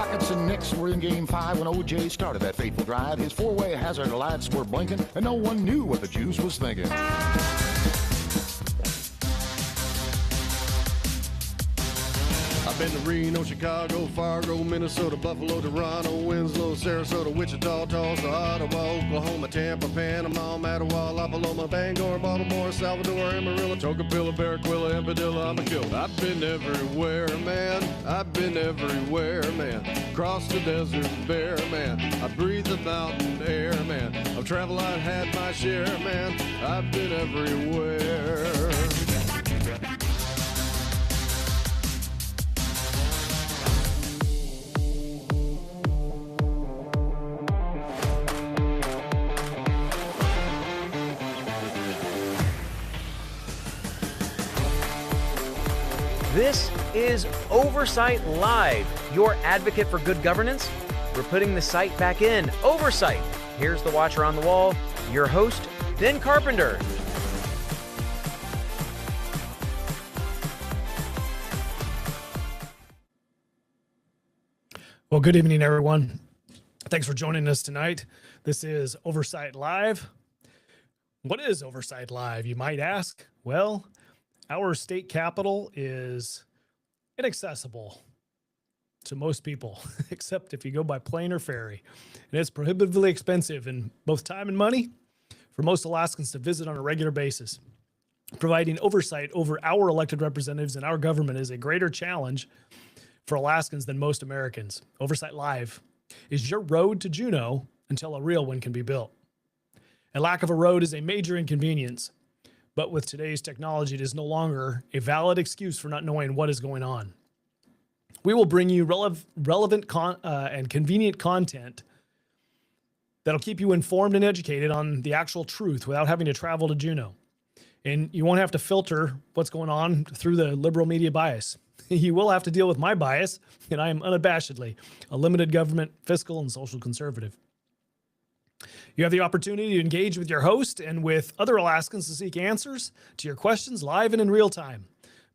Rockets and Knicks were in Game 5 when OJ started that fateful drive. His four-way hazard lights were blinking, and no one knew what the juice was thinking. I've been to Reno, Chicago, Fargo, Minnesota, Buffalo, Toronto, Winslow, Sarasota, Wichita, Tulsa, Ottawa, Oklahoma, Tampa, Panama, Mattawa, La Paloma, Bangor, Baltimore, Salvador, Amarillo, Tocopilla, Barranquilla, and Padilla. I'm a killer. I've been everywhere, man. I've been everywhere, man. Crossed the desert bare, man. I breathe the mountain air, man. I've traveled, I've had my share, man. I've been everywhere. This is Oversight Live, your advocate for good governance. We're putting the site back in. Oversight. Here's the watcher on the wall, your host, Ben Carpenter. Well, good evening, everyone. Thanks for joining us tonight. This is Oversight Live. What is Oversight Live, you might ask? Well, our state capital is inaccessible to most people, except if you go by plane or ferry. And it's prohibitively expensive in both time and money for most Alaskans to visit on a regular basis. Providing oversight over our elected representatives and our government is a greater challenge for Alaskans than most Americans. Oversight Live is your road to Juneau until a real one can be built. A lack of a road is a major inconvenience. But with today's technology, it is no longer a valid excuse for not knowing what is going on. We will bring you relevant and convenient content that'll keep you informed and educated on the actual truth without having to travel to Juneau. And you won't have to filter what's going on through the liberal media bias. You will have to deal with my bias, and I am unabashedly a limited government, fiscal, and social conservative. You have the opportunity to engage with your host and with other Alaskans to seek answers to your questions live and in real time.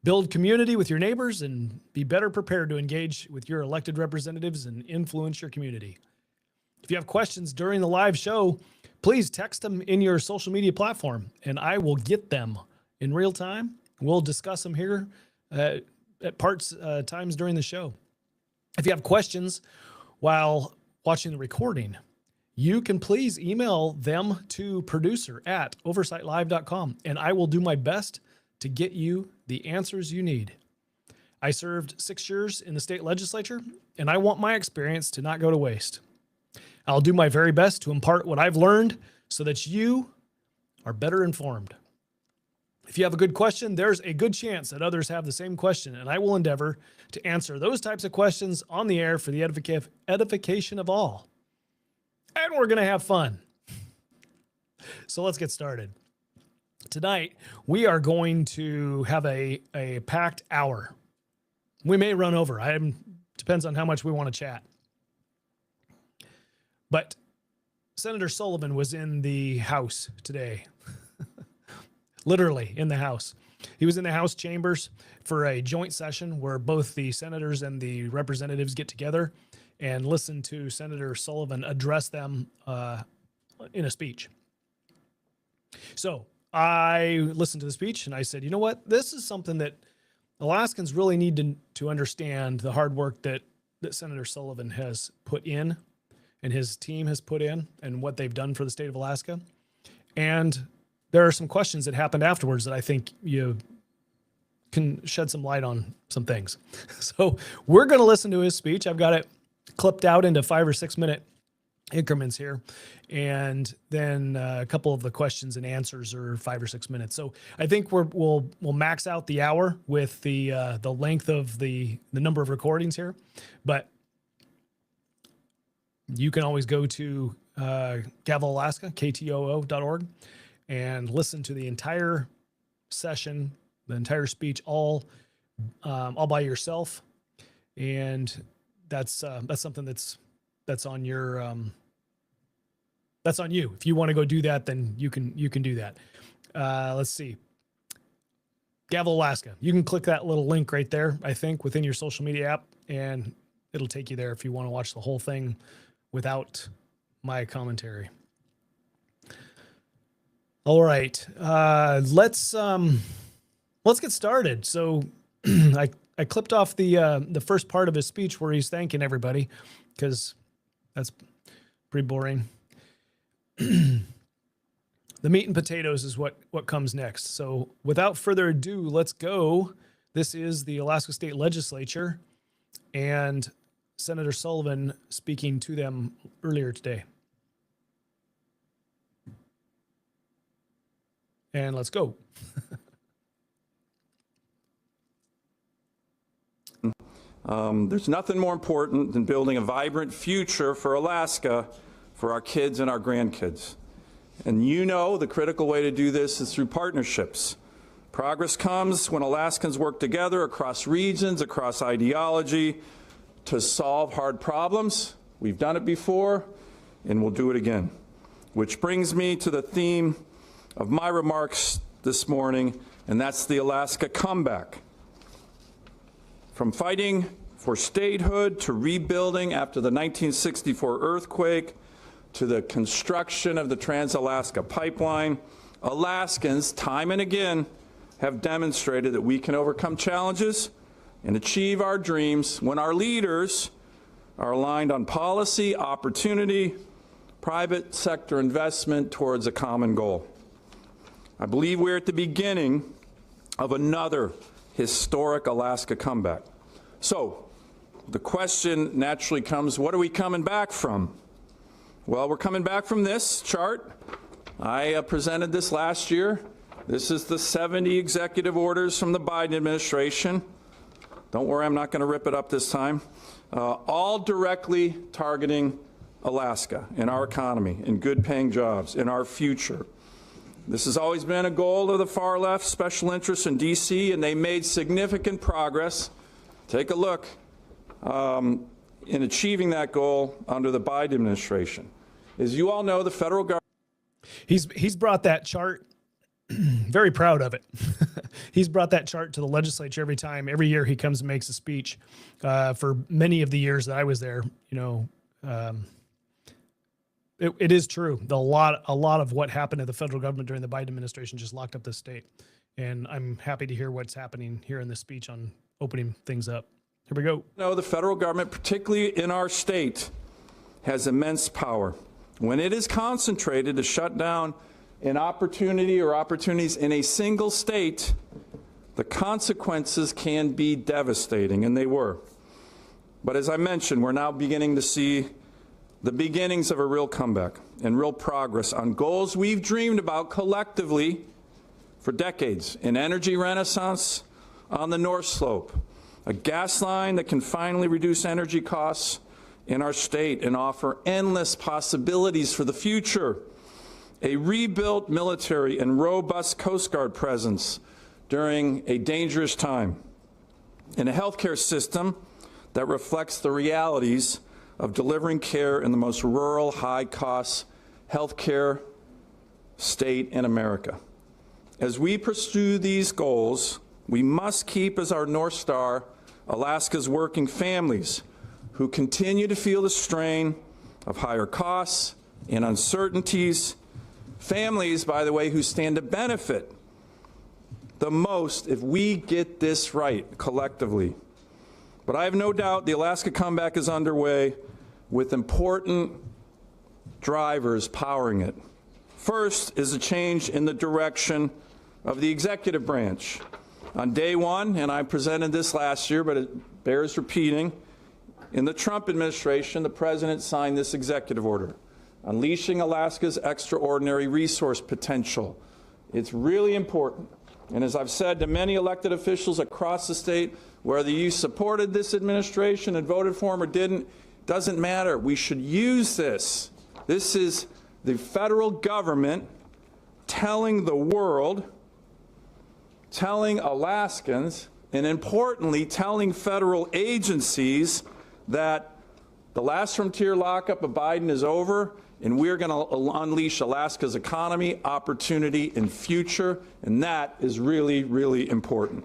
Build community with your neighbors and be better prepared to engage with your elected representatives and influence your community. If you have questions during the live show, please text them in your social media platform and I will get them in real time. We'll discuss them here at times during the show. If you have questions while watching the recording, you can please email them to producer@oversightlive.com, and I will do my best to get you the answers you need. I served 6 years in the state legislature, and I want my experience to not go to waste. I'll do my very best to impart what I've learned so that you are better informed. If you have a good question, there's a good chance that others have the same question, and I will endeavor to answer those types of questions on the air for the edification of all. And we're going to have fun. So let's get started. Tonight, we are going to have a packed hour. We may run over. Depends on how much we want to chat. But Senator Sullivan was in the House today. Literally in the House. He was in the House chambers for a joint session where both the senators and the representatives get together and listen to Senator Sullivan address them in a speech. So I listened to the speech and I said, you know what? This is something that Alaskans really need to understand, the hard work that Senator Sullivan has put in and his team has put in and what they've done for the state of Alaska. And there are some questions that happened afterwards that I think you can shed some light on some things. So we're going to listen to his speech. I've got it clipped out into 5 or 6 minute increments here. And then a couple of the questions and answers are 5 or 6 minutes. So I think we'll max out the hour with the length of the number of recordings here. But you can always go to Gavel, Alaska, ktoo.org, and listen to the entire session, the entire speech, all by yourself. And that's something that's on your that's on you. If you want to go do that, then you can do that. Let's see. Gavel, Alaska. You can click that little link right there, I think, within your social media app, and it'll take you there if you want to watch the whole thing without my commentary. All right, let's get started. So I clipped off the first part of his speech where he's thanking everybody, because that's pretty boring. The meat and potatoes is what comes next. So without further ado, let's go. This is the Alaska State Legislature and Senator Sullivan speaking to them earlier today. And let's go. There's nothing more important than building a vibrant future for Alaska, for our kids and our grandkids. And you know the critical way to do this is through partnerships. Progress comes when Alaskans work together across regions, across ideology, to solve hard problems. We've done it before, and we'll do it again. Which brings me to the theme of my remarks this morning, and that's the Alaska comeback. From fighting for statehood to rebuilding after the 1964 earthquake, to the construction of the Trans-Alaska Pipeline, Alaskans, time and again, have demonstrated that we can overcome challenges and achieve our dreams when our leaders are aligned on policy, opportunity, private sector investment towards a common goal. I believe we're at the beginning of another historic Alaska comeback. So the question naturally comes, what are we coming back from? Well, we're coming back from this chart. I presented this last year. This is the 70 executive orders from the Biden administration. Don't worry, I'm not going to rip it up this time. All directly targeting Alaska and our economy and good paying jobs in our future. This has always been a goal of the far left special interests in DC, and they made significant progress. Take a look in achieving that goal under the Biden administration. As you all know, the federal government... He's brought that chart, very proud of it. He's brought that chart to the legislature every year he comes and makes a speech. For many of the years that I was there, you know, it is true. A lot of what happened to the federal government during the Biden administration just locked up the state. And I'm happy to hear what's happening here in this speech on opening things up. Here we go. No, the federal government, particularly in our state, has immense power. When it is concentrated to shut down an opportunity or opportunities in a single state, the consequences can be devastating, and they were. But as I mentioned, we're now beginning to see the beginnings of a real comeback and real progress on goals we've dreamed about collectively for decades. An energy renaissance on the North Slope, a gas line that can finally reduce energy costs in our state and offer endless possibilities for the future, a rebuilt military and robust Coast Guard presence during a dangerous time, and a healthcare system that reflects the realities of delivering care in the most rural, high-cost healthcare state in America. As we pursue these goals, we must keep as our North Star Alaska's working families who continue to feel the strain of higher costs and uncertainties. Families, by the way, who stand to benefit the most if we get this right collectively. But I have no doubt the Alaska comeback is underway with important drivers powering it. First is a change in the direction of the executive branch. On day one, and I presented this last year, but it bears repeating, in the Trump administration, the president signed this executive order, unleashing Alaska's extraordinary resource potential. It's really important. And as I've said to many elected officials across the state, whether you supported this administration and voted for him or didn't, doesn't matter. We should use this. This is the federal government telling the world, telling Alaskans, and importantly, telling federal agencies that the last frontier lockup of Biden is over, and we're going to unleash Alaska's economy, opportunity, and future, and that is really, really important.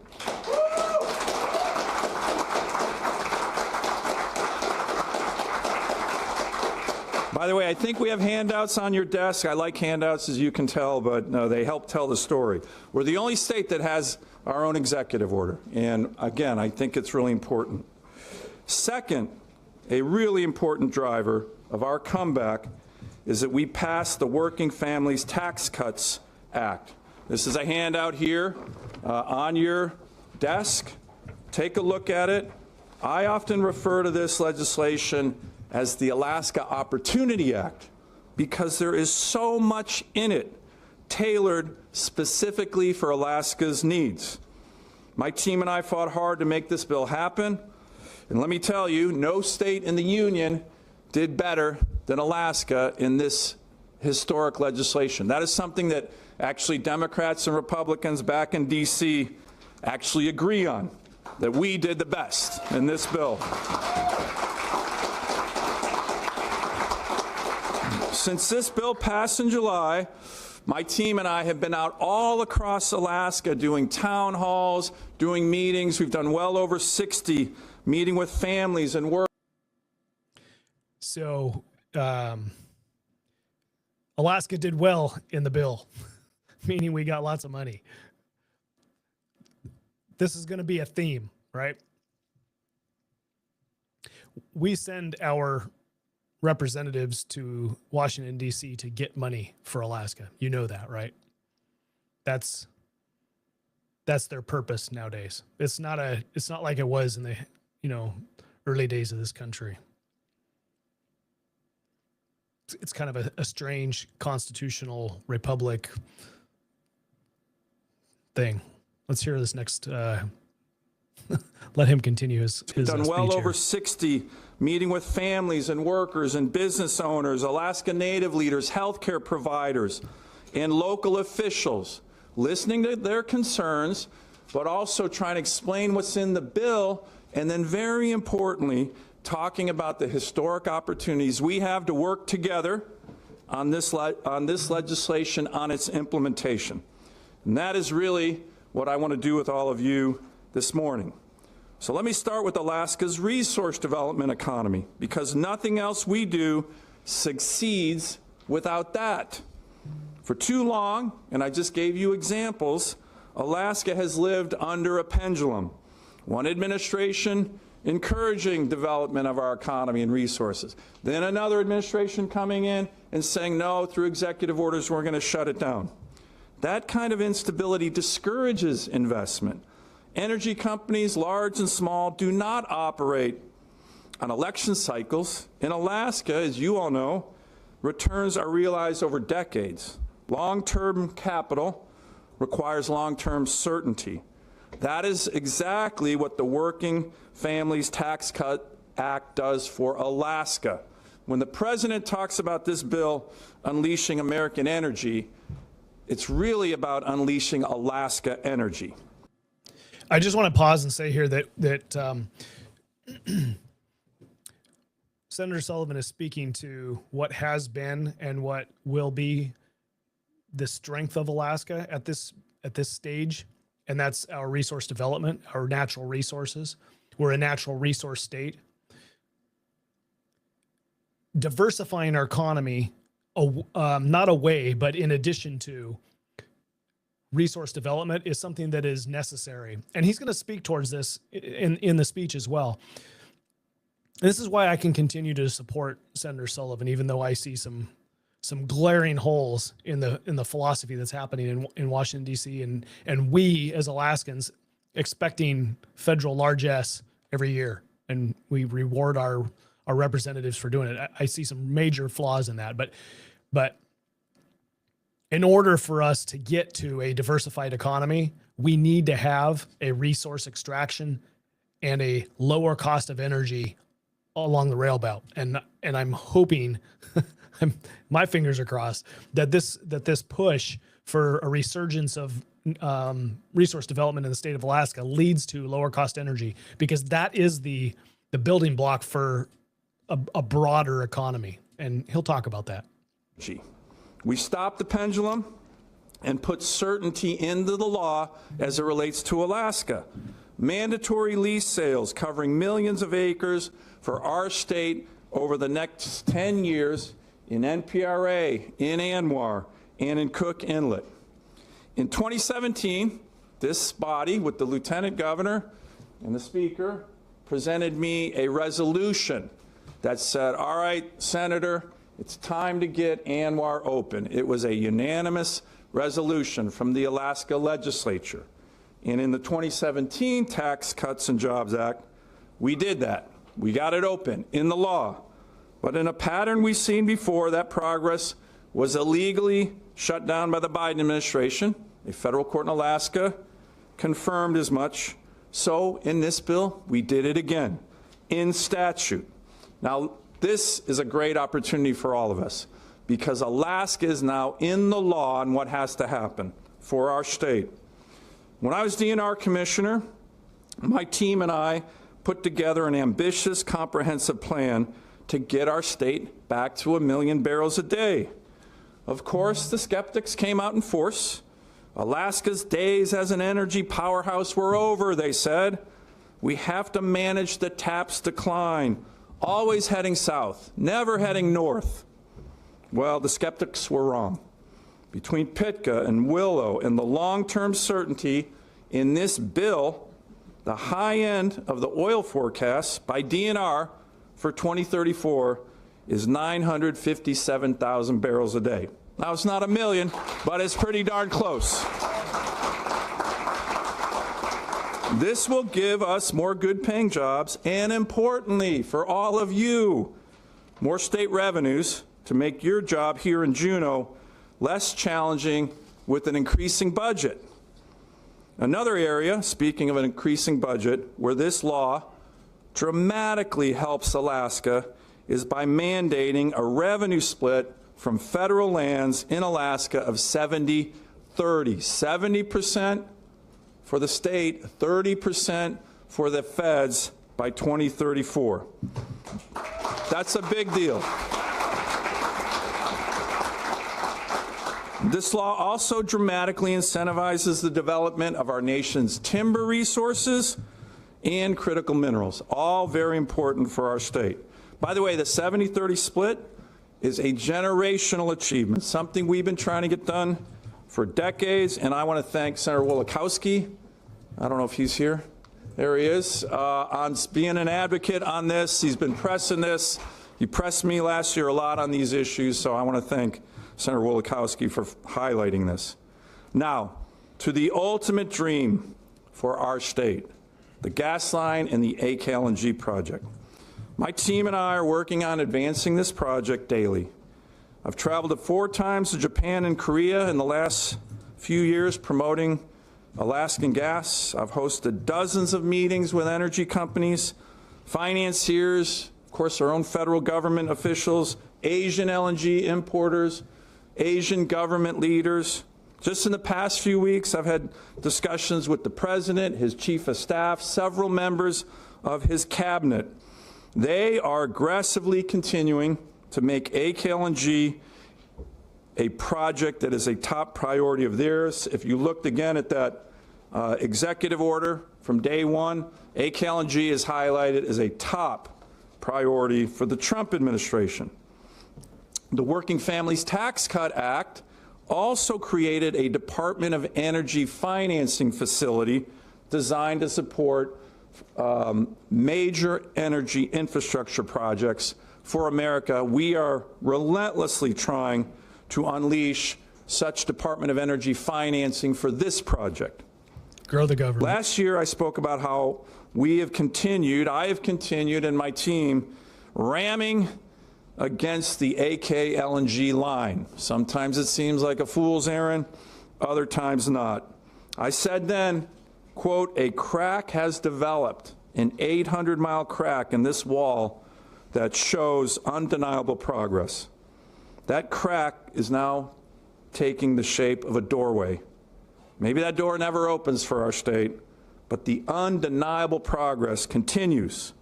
By the way, I think we have handouts on your desk. I like handouts, as you can tell, but no, they help tell the story. We're the only state that has our own executive order. And again, I think it's really important. Second, a really important driver of our comeback is that we passed the Working Families Tax Cuts Act. This is a handout here on your desk. Take a look at it. I often refer to this legislation as the Alaska Opportunity Act because there is so much in it tailored specifically for Alaska's needs. My team and I fought hard to make this bill happen, and let me tell you, no state in the Union did better than Alaska in this historic legislation. That is something that actually Democrats and Republicans back in D.C. actually agree on, that we did the best in this bill. Since this bill passed in July, my team and I have been out all across Alaska doing town halls, doing meetings. We've done well over 60, meeting with families and work. So Alaska did well in the bill, meaning we got lots of money. This is going to be a theme, right? We send our representatives to Washington, D.C. to get money for Alaska. You know that, right? That's their purpose nowadays. It's not like it was in the, early days of this country. It's kind of a strange constitutional republic thing. Let's hear this next. Let him continue his done well speech over here. 60, meeting with families and workers and business owners, Alaska Native leaders, healthcare providers, and local officials, listening to their concerns, but also trying to explain what's in the bill, and then very importantly, talking about the historic opportunities we have to work together on this legislation, on its implementation. And that is really what I want to do with all of you this morning. So let me start with Alaska's resource development economy, because nothing else we do succeeds without that. For too long, and I just gave you examples, Alaska has lived under a pendulum. One administration encouraging development of our economy and resources. Then another administration coming in and saying, no, through executive orders, we're going to shut it down. That kind of instability discourages investment. Energy companies, large and small, do not operate on election cycles. In Alaska, as you all know, returns are realized over decades. Long-term capital requires long-term certainty. That is exactly what the Working Families Tax Cut Act does for Alaska. When the president talks about this bill unleashing American energy, it's really about unleashing Alaska energy. I just want to pause and say here that Senator Sullivan is speaking to what has been and what will be the strength of Alaska at this stage, and that's our resource development, our natural resources. We're a natural resource state. Diversifying our economy, not away, but in addition to resource development, is something that is necessary. And he's going to speak towards this in the speech as well. This is why I can continue to support Senator Sullivan, even though I see some glaring holes in the philosophy that's happening in Washington, D.C. and we as Alaskans expecting federal largesse every year, and we reward our representatives for doing it. I see some major flaws in that, but in order for us to get to a diversified economy, we need to have a resource extraction and a lower cost of energy along the rail belt. And I'm hoping, my fingers are crossed, that this push for a resurgence of resource development in the state of Alaska leads to lower cost energy, because that is the building block for a broader economy. And he'll talk about that. We stopped the pendulum and put certainty into the law as it relates to Alaska. Mandatory lease sales covering millions of acres for our state over the next 10 years in NPRA, in ANWR, and in Cook Inlet. In 2017, this body, with the Lieutenant Governor and the Speaker, presented me a resolution that said, all right, Senator, it's time to get ANWR open. It was a unanimous resolution from the Alaska legislature. And in the 2017 Tax Cuts and Jobs Act, we did that. We got it open in the law. But in a pattern we've seen before, that progress was illegally shut down by the Biden administration. A federal court in Alaska confirmed as much. So in this bill, we did it again in statute. Now, this is a great opportunity for all of us because Alaska is now in the law on what has to happen for our state. When I was DNR commissioner, my team and I put together an ambitious, comprehensive plan to get our state back to 1 million barrels a day. Of course, the skeptics came out in force. Alaska's days as an energy powerhouse were over, they said. We have to manage the TAP's decline, always heading south, never heading north. Well, the skeptics were wrong. Between Pitka and Willow and the long-term certainty in this bill, the high end of the oil forecast by DNR for 2034 is 957,000 barrels a day. Now, it's not 1 million, but it's pretty darn close. This will give us more good-paying jobs and, importantly, for all of you, more state revenues to make your job here in Juneau less challenging with an increasing budget. Another area, speaking of an increasing budget, where this law dramatically helps Alaska is by mandating a revenue split from federal lands in Alaska of 70-30. 70% for the state, 30% for the feds by 2034. That's a big deal. This law also dramatically incentivizes the development of our nation's timber resources and critical minerals, all very important for our state. By the way, the 70-30 split is a generational achievement, something we've been trying to get done for decades, and I want to thank Senator Wolikowski. I don't know if he's here. There he is, on being an advocate on this. He's been pressing this. He pressed me last year a lot on these issues, so I want to thank Senator Wolikowski for highlighting this. Now, to the ultimate dream for our state, the gas line and the LNG project. My team and I are working on advancing this project daily. I've traveled 4 times to Japan and Korea in the last few years promoting Alaskan gas. I've hosted dozens of meetings with energy companies, financiers, of course our own federal government officials, Asian LNG importers, Asian government leaders. Just in the past few weeks, I've had discussions with the President, his Chief of Staff, several members of his cabinet. They are aggressively continuing to make LNG a project that is a top priority of theirs. If you looked again at that executive order from day one, LNG is highlighted as a top priority for the Trump administration. The Working Families Tax Cut Act also created a Department of Energy financing facility designed to support major energy infrastructure projects for America. We are relentlessly trying to unleash such Department of Energy financing for this project. Grow the government. Last year, I spoke about how I have continued, and my team, ramming against the LNG line. Sometimes it seems like a fool's errand, other times not. I said then, quote, a crack has developed, an 800-mile crack in this wall that shows undeniable progress. That crack is now taking the shape of a doorway. Maybe that door never opens for our state, but the undeniable progress continues.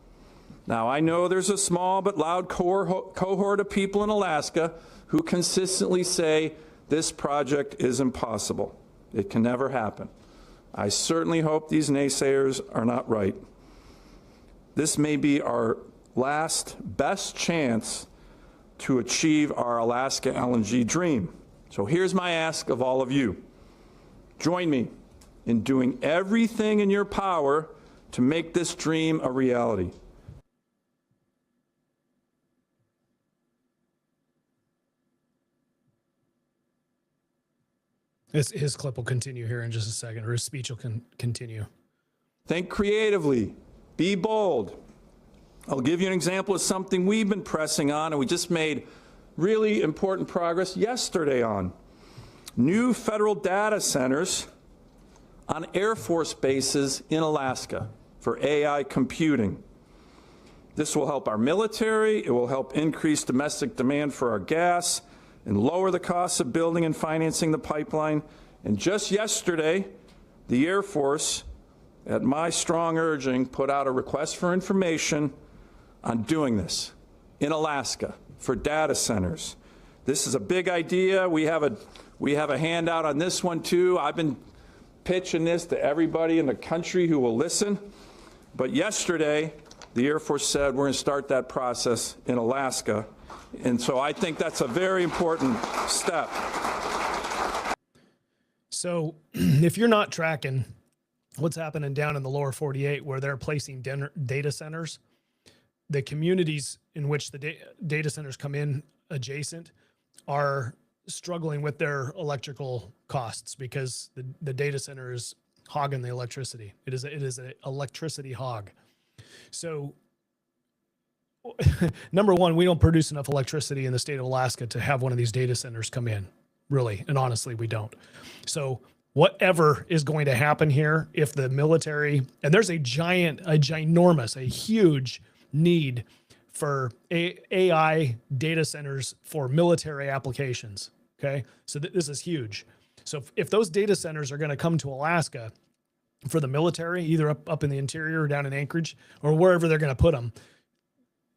Now, I know there's a small but loud cohort of people in Alaska who consistently say this project is impossible. It can never happen. I certainly hope these naysayers are not right. This may be our last best chance to achieve our Alaska LNG dream. So here's my ask of all of you. Join me in doing everything in your power to make this dream a reality. His clip will continue here in just a second, or his speech will continue. Think creatively. Be bold. I'll give you an example of something we've been pressing on, and we just made really important progress yesterday on. New federal data centers on Air Force bases in Alaska for AI computing. This will help our military. It will help increase domestic demand for our gas and lower the costs of building and financing the pipeline. And just yesterday, the Air Force, at my strong urging, put out a request for information on doing this in Alaska for data centers. This is a big idea. We have a handout on this one too. I've been pitching this to everybody in the country who will listen. But yesterday, the Air Force said we're going to start that process in Alaska. And so I think that's a very important step. So if you're not tracking what's happening down in the lower 48 where they're placing data centers, the communities in which the data centers come in adjacent are struggling with their electrical costs because the data center is hogging the electricity. It is an electricity hog. So number one, we don't produce enough electricity in the state of Alaska to have one of these data centers come in, really. And honestly, we don't. So whatever is going to happen here, if the military, and there's a huge need for AI data centers for military applications. Okay. So this is huge. So if those data centers are going to come to Alaska for the military, either up in the interior or down in Anchorage or wherever they're going to put them,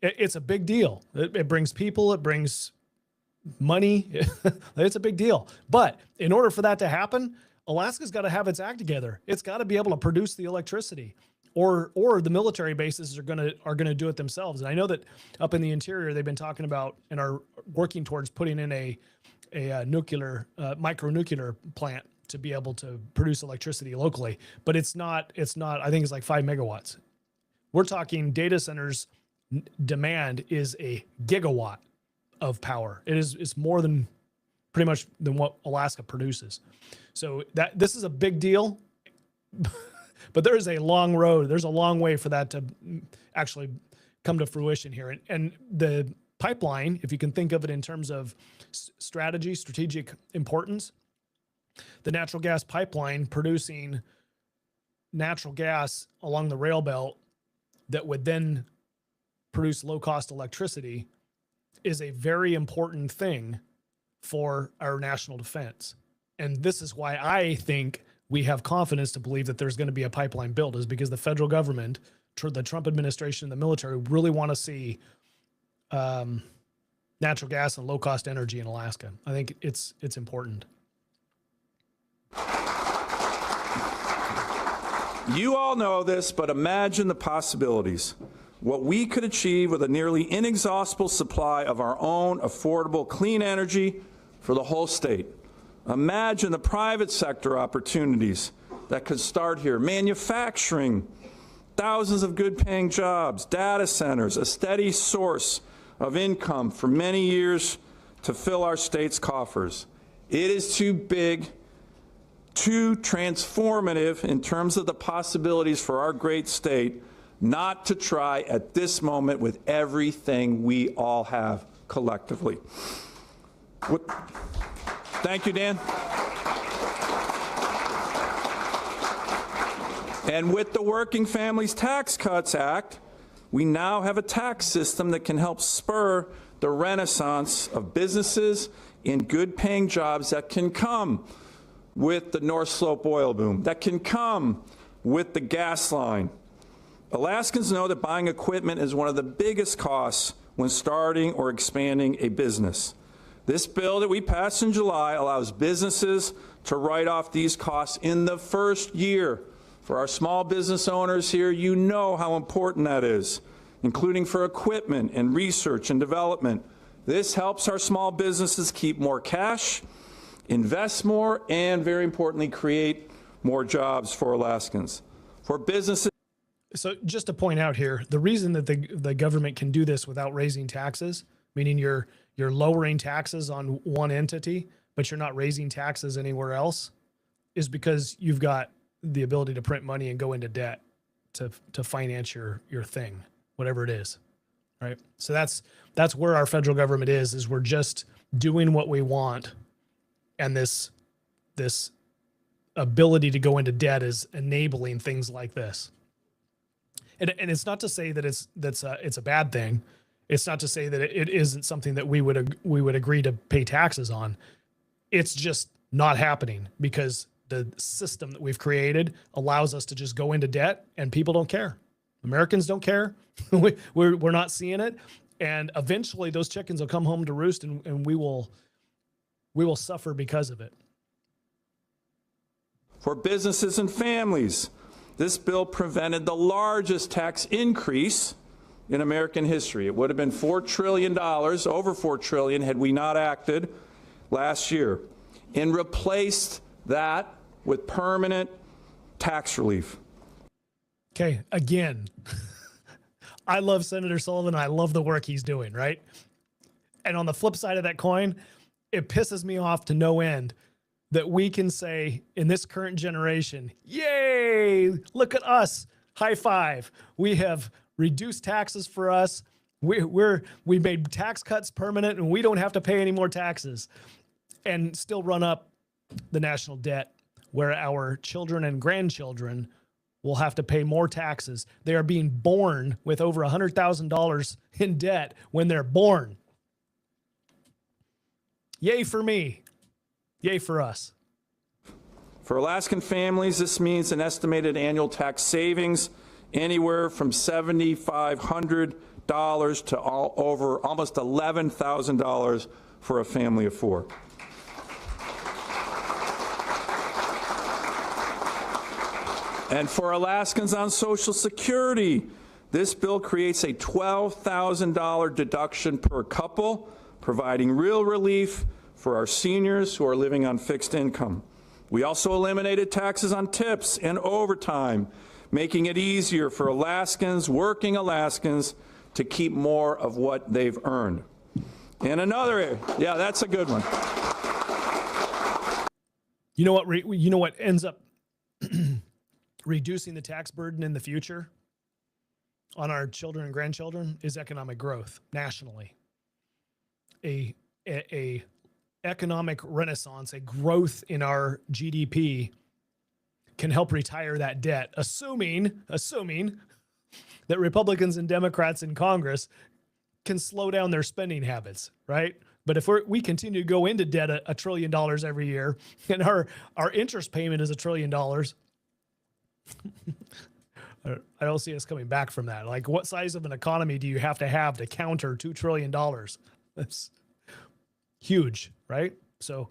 it's a big deal. It brings people, it brings money. It's a big deal. But in order for that to happen, Alaska's got to have its act together. It's got to be able to produce the electricity, or the military bases are going to do it themselves. And I know that up in the interior, they've been talking about and are working towards putting in a nuclear, micronuclear plant to be able to produce electricity locally. But it's not, I think it's like 5 megawatts. We're talking data centers demand is a gigawatt of power. It's more than pretty much than what Alaska produces. So this is a big deal, but there's a long road. There's a long way for that to actually come to fruition here. And the pipeline, if you can think of it in terms of strategic importance, the natural gas pipeline producing natural gas along the rail belt that would then produce low-cost electricity is a very important thing for our national defense. And this is why I think we have confidence to believe that there's going to be a pipeline built, is because the federal government, the Trump administration, and the military really want to see natural gas and low-cost energy in Alaska. I think it's important. You all know this, but imagine the possibilities. What we could achieve with a nearly inexhaustible supply of our own affordable clean energy for the whole state. Imagine the private sector opportunities that could start here. Manufacturing, thousands of good paying jobs, data centers, a steady source of income for many years to fill our state's coffers. It is too big, too transformative in terms of the possibilities for our great state not to try at this moment with everything we all have collectively. Thank you, Dan. And with the Working Families Tax Cuts Act, we now have a tax system that can help spur the renaissance of businesses in good-paying jobs that can come with the North Slope oil boom, that can come with the gas line. Alaskans know that buying equipment is one of the biggest costs when starting or expanding a business. This bill that we passed in July allows businesses to write off these costs in the first year. For our small business owners here, you know how important that is, including for equipment and research and development. This helps our small businesses keep more cash, invest more, and very importantly, create more jobs for Alaskans. For businesses. So just to point out here, the reason that the government can do this without raising taxes, meaning you're lowering taxes on one entity, but you're not raising taxes anywhere else, is because you've got the ability to print money and go into debt to finance your thing, whatever it is, right? So that's where our federal government is we're just doing what we want, and this ability to go into debt is enabling things like this. And it's not to say that it's a bad thing. It's not to say that it isn't something that we would agree to pay taxes on. It's just not happening because the system that we've created allows us to just go into debt, and people don't care. Americans don't care. We're not seeing it, and eventually those chickens will come home to roost, and we will suffer because of it. For businesses and families, this bill prevented the largest tax increase in American history. It would have been $4 trillion, over $4 trillion, had we not acted last year, and replaced that with permanent tax relief. Okay, again, I love Senator Sullivan. I love the work he's doing, right? And on the flip side of that coin, it pisses me off to no end that we can say in this current generation, yay, look at us, high five. We have reduced taxes for us. We made tax cuts permanent, and we don't have to pay any more taxes, and still run up the national debt where our children and grandchildren will have to pay more taxes. They are being born with over $100,000 in debt when they're born. Yay for me. Yay for us. For Alaskan families, this means an estimated annual tax savings anywhere from $7,500 to over almost $11,000 for a family of four. And for Alaskans on Social Security, this bill creates a $12,000 deduction per couple, providing real relief for our seniors who are living on fixed income. We also eliminated taxes on tips and overtime, making it easier for Alaskans, working Alaskans, to keep more of what they've earned. And another, yeah, that's a good one. You know what ends up reducing the tax burden in the future on our children and grandchildren is economic growth nationally. A economic renaissance, a growth in our GDP can help retire that debt, assuming that Republicans and Democrats in Congress can slow down their spending habits, right? But if we continue to go into debt $1 trillion every year, and our interest payment is $1 trillion, I don't see us coming back from that. Like, what size of an economy do you have to counter $2 trillion? That's huge, right? So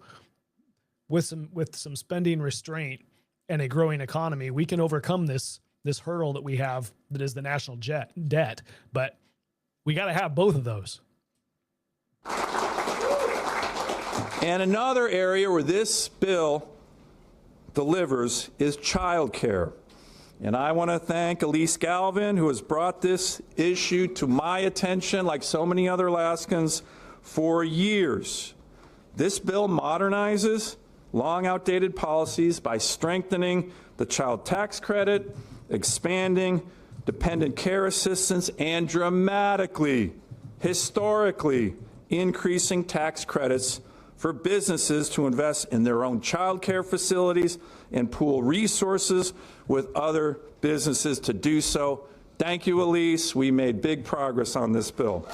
with some spending restraint and a growing economy, we can overcome this hurdle that we have that is the national debt. But we got to have both of those. And another area where this bill delivers is child care. And I want to thank Elise Galvin, who has brought this issue to my attention, like so many other Alaskans, for years. This bill modernizes long outdated policies by strengthening the child tax credit, expanding dependent care assistance, and dramatically, historically, increasing tax credits for businesses to invest in their own child care facilities and pool resources with other businesses to do so. Thank you, Elise. We made big progress on this bill.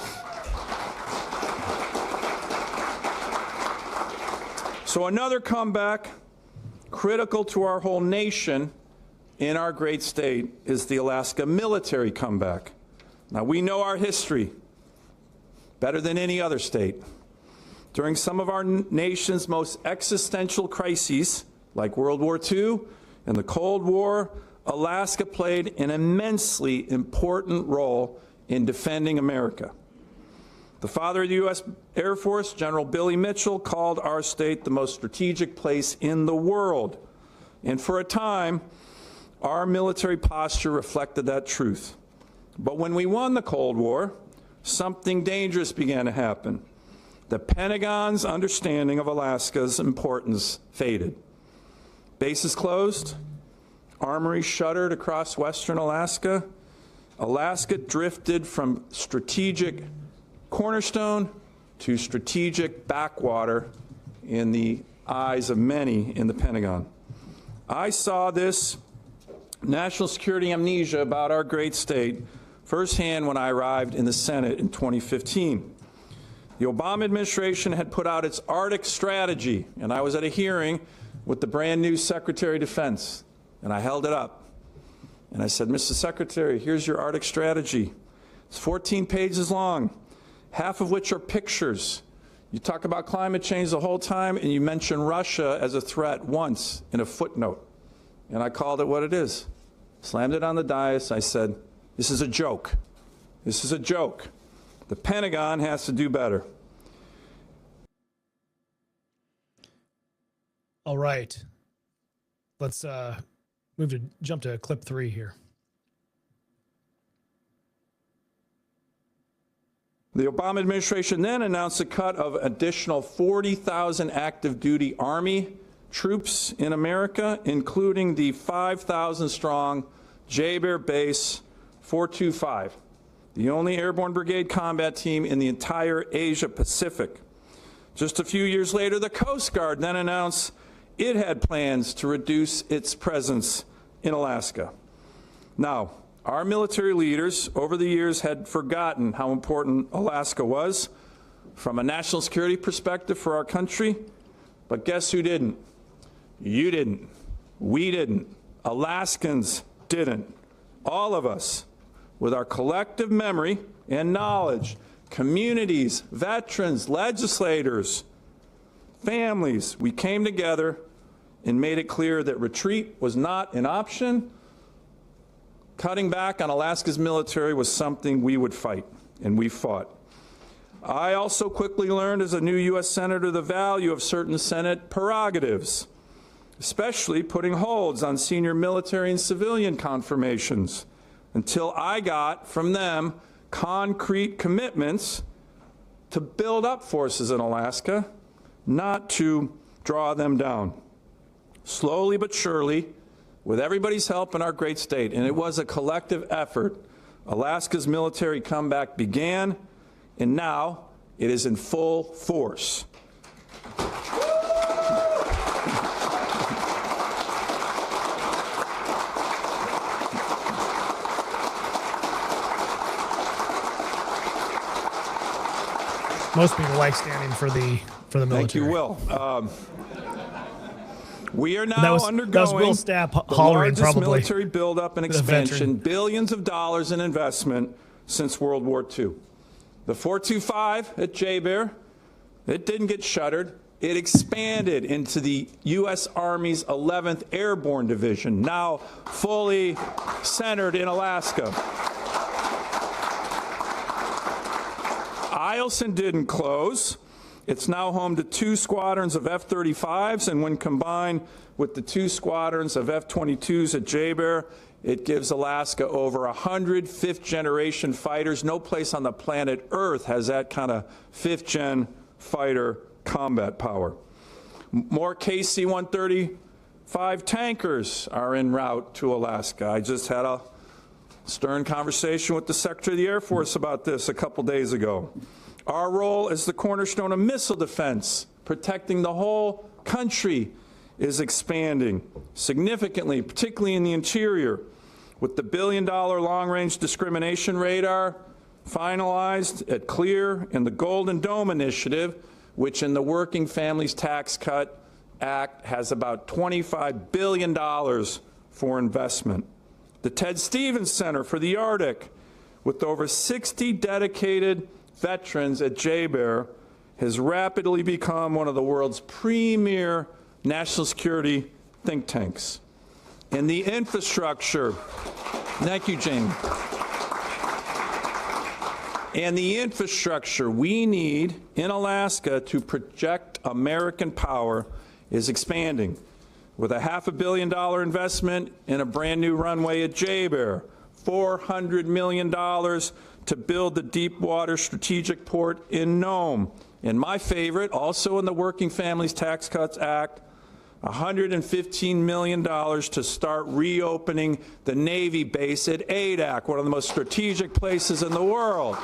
So another comeback critical to our whole nation in our great state is the Alaska military comeback. Now, we know our history better than any other state. During some of our nation's most existential crises, like World War II and the Cold War, Alaska played an immensely important role in defending America. The father of the U.S. Air Force, General Billy Mitchell, called our state the most strategic place in the world. And for a time, our military posture reflected that truth. But when we won the Cold War, something dangerous began to happen. The Pentagon's understanding of Alaska's importance faded. Bases closed, armories shuttered across western Alaska. Alaska drifted from strategic cornerstone to strategic backwater in the eyes of many in the Pentagon. I saw this national security amnesia about our great state firsthand when I arrived in the Senate in 2015. The Obama administration had put out its Arctic strategy, and I was at a hearing with the brand new Secretary of Defense, and I held it up. And I said, Mr. Secretary, here's your Arctic strategy. It's 14 pages long, half of which are pictures. You talk about climate change the whole time, and you mention Russia as a threat once in a footnote. And I called it what it is. Slammed it on the dais. I said, this is a joke. This is a joke. The Pentagon has to do better. All right. Let's jump to clip 3 here. The Obama administration then announced a cut of additional 40,000 active duty Army troops in America, including the 5,000 strong J-Bear Base 425, the only airborne brigade combat team in the entire Asia Pacific. Just a few years later, the Coast Guard then announced it had plans to reduce its presence in Alaska. Now, our military leaders over the years had forgotten how important Alaska was from a national security perspective for our country, but guess who didn't? You didn't. We didn't. Alaskans didn't. All of us, with our collective memory and knowledge, communities, veterans, legislators, families, we came together and made it clear that retreat was not an option. Cutting back on Alaska's military was something we would fight, and we fought. I also quickly learned as a new U.S. Senator the value of certain Senate prerogatives, especially putting holds on senior military and civilian confirmations until I got from them concrete commitments to build up forces in Alaska, not to draw them down. Slowly but surely, with everybody's help in our great state, and it was a collective effort, Alaska's military comeback began, and now it is in full force. Most people like standing for the military. Thank you, Will. We are now undergoing that was Will Stapp the hollering, largest probably. military buildup and expansion, billions of dollars in investment since World War II. The 425 at J-Bear, it didn't get shuttered. It expanded into the U.S. Army's 11th Airborne Division, now fully centered in Alaska. Eielson didn't close. It's now home to 2 squadrons of F-35s, and when combined with the 2 squadrons of F-22s at J-Bear, it gives Alaska over 100 fifth-generation fighters. No place on the planet Earth has that kind of fifth-gen fighter combat power. More KC-135 tankers are en route to Alaska. I just had a stern conversation with the Secretary of the Air Force about this a couple days ago. Our role as the cornerstone of missile defense, protecting the whole country, is expanding significantly, particularly in the interior, with the $1 billion long-range discrimination radar finalized at Clear and the Golden Dome Initiative, which in the Working Families Tax Cut Act has about $25 billion for investment. The Ted Stevens Center for the Arctic, with over 60 dedicated veterans at J-Bear, has rapidly become one of the world's premier national security think tanks. And the infrastructure, thank you, Jane. and the infrastructure we need in Alaska to project American power is expanding, with a $500 million investment in a brand new runway at J-Bear, $400 million to build the deepwater strategic port in Nome, and my favorite, also in the Working Families Tax Cuts Act, $115 million to start reopening the Navy base at Adak, one of the most strategic places in the world.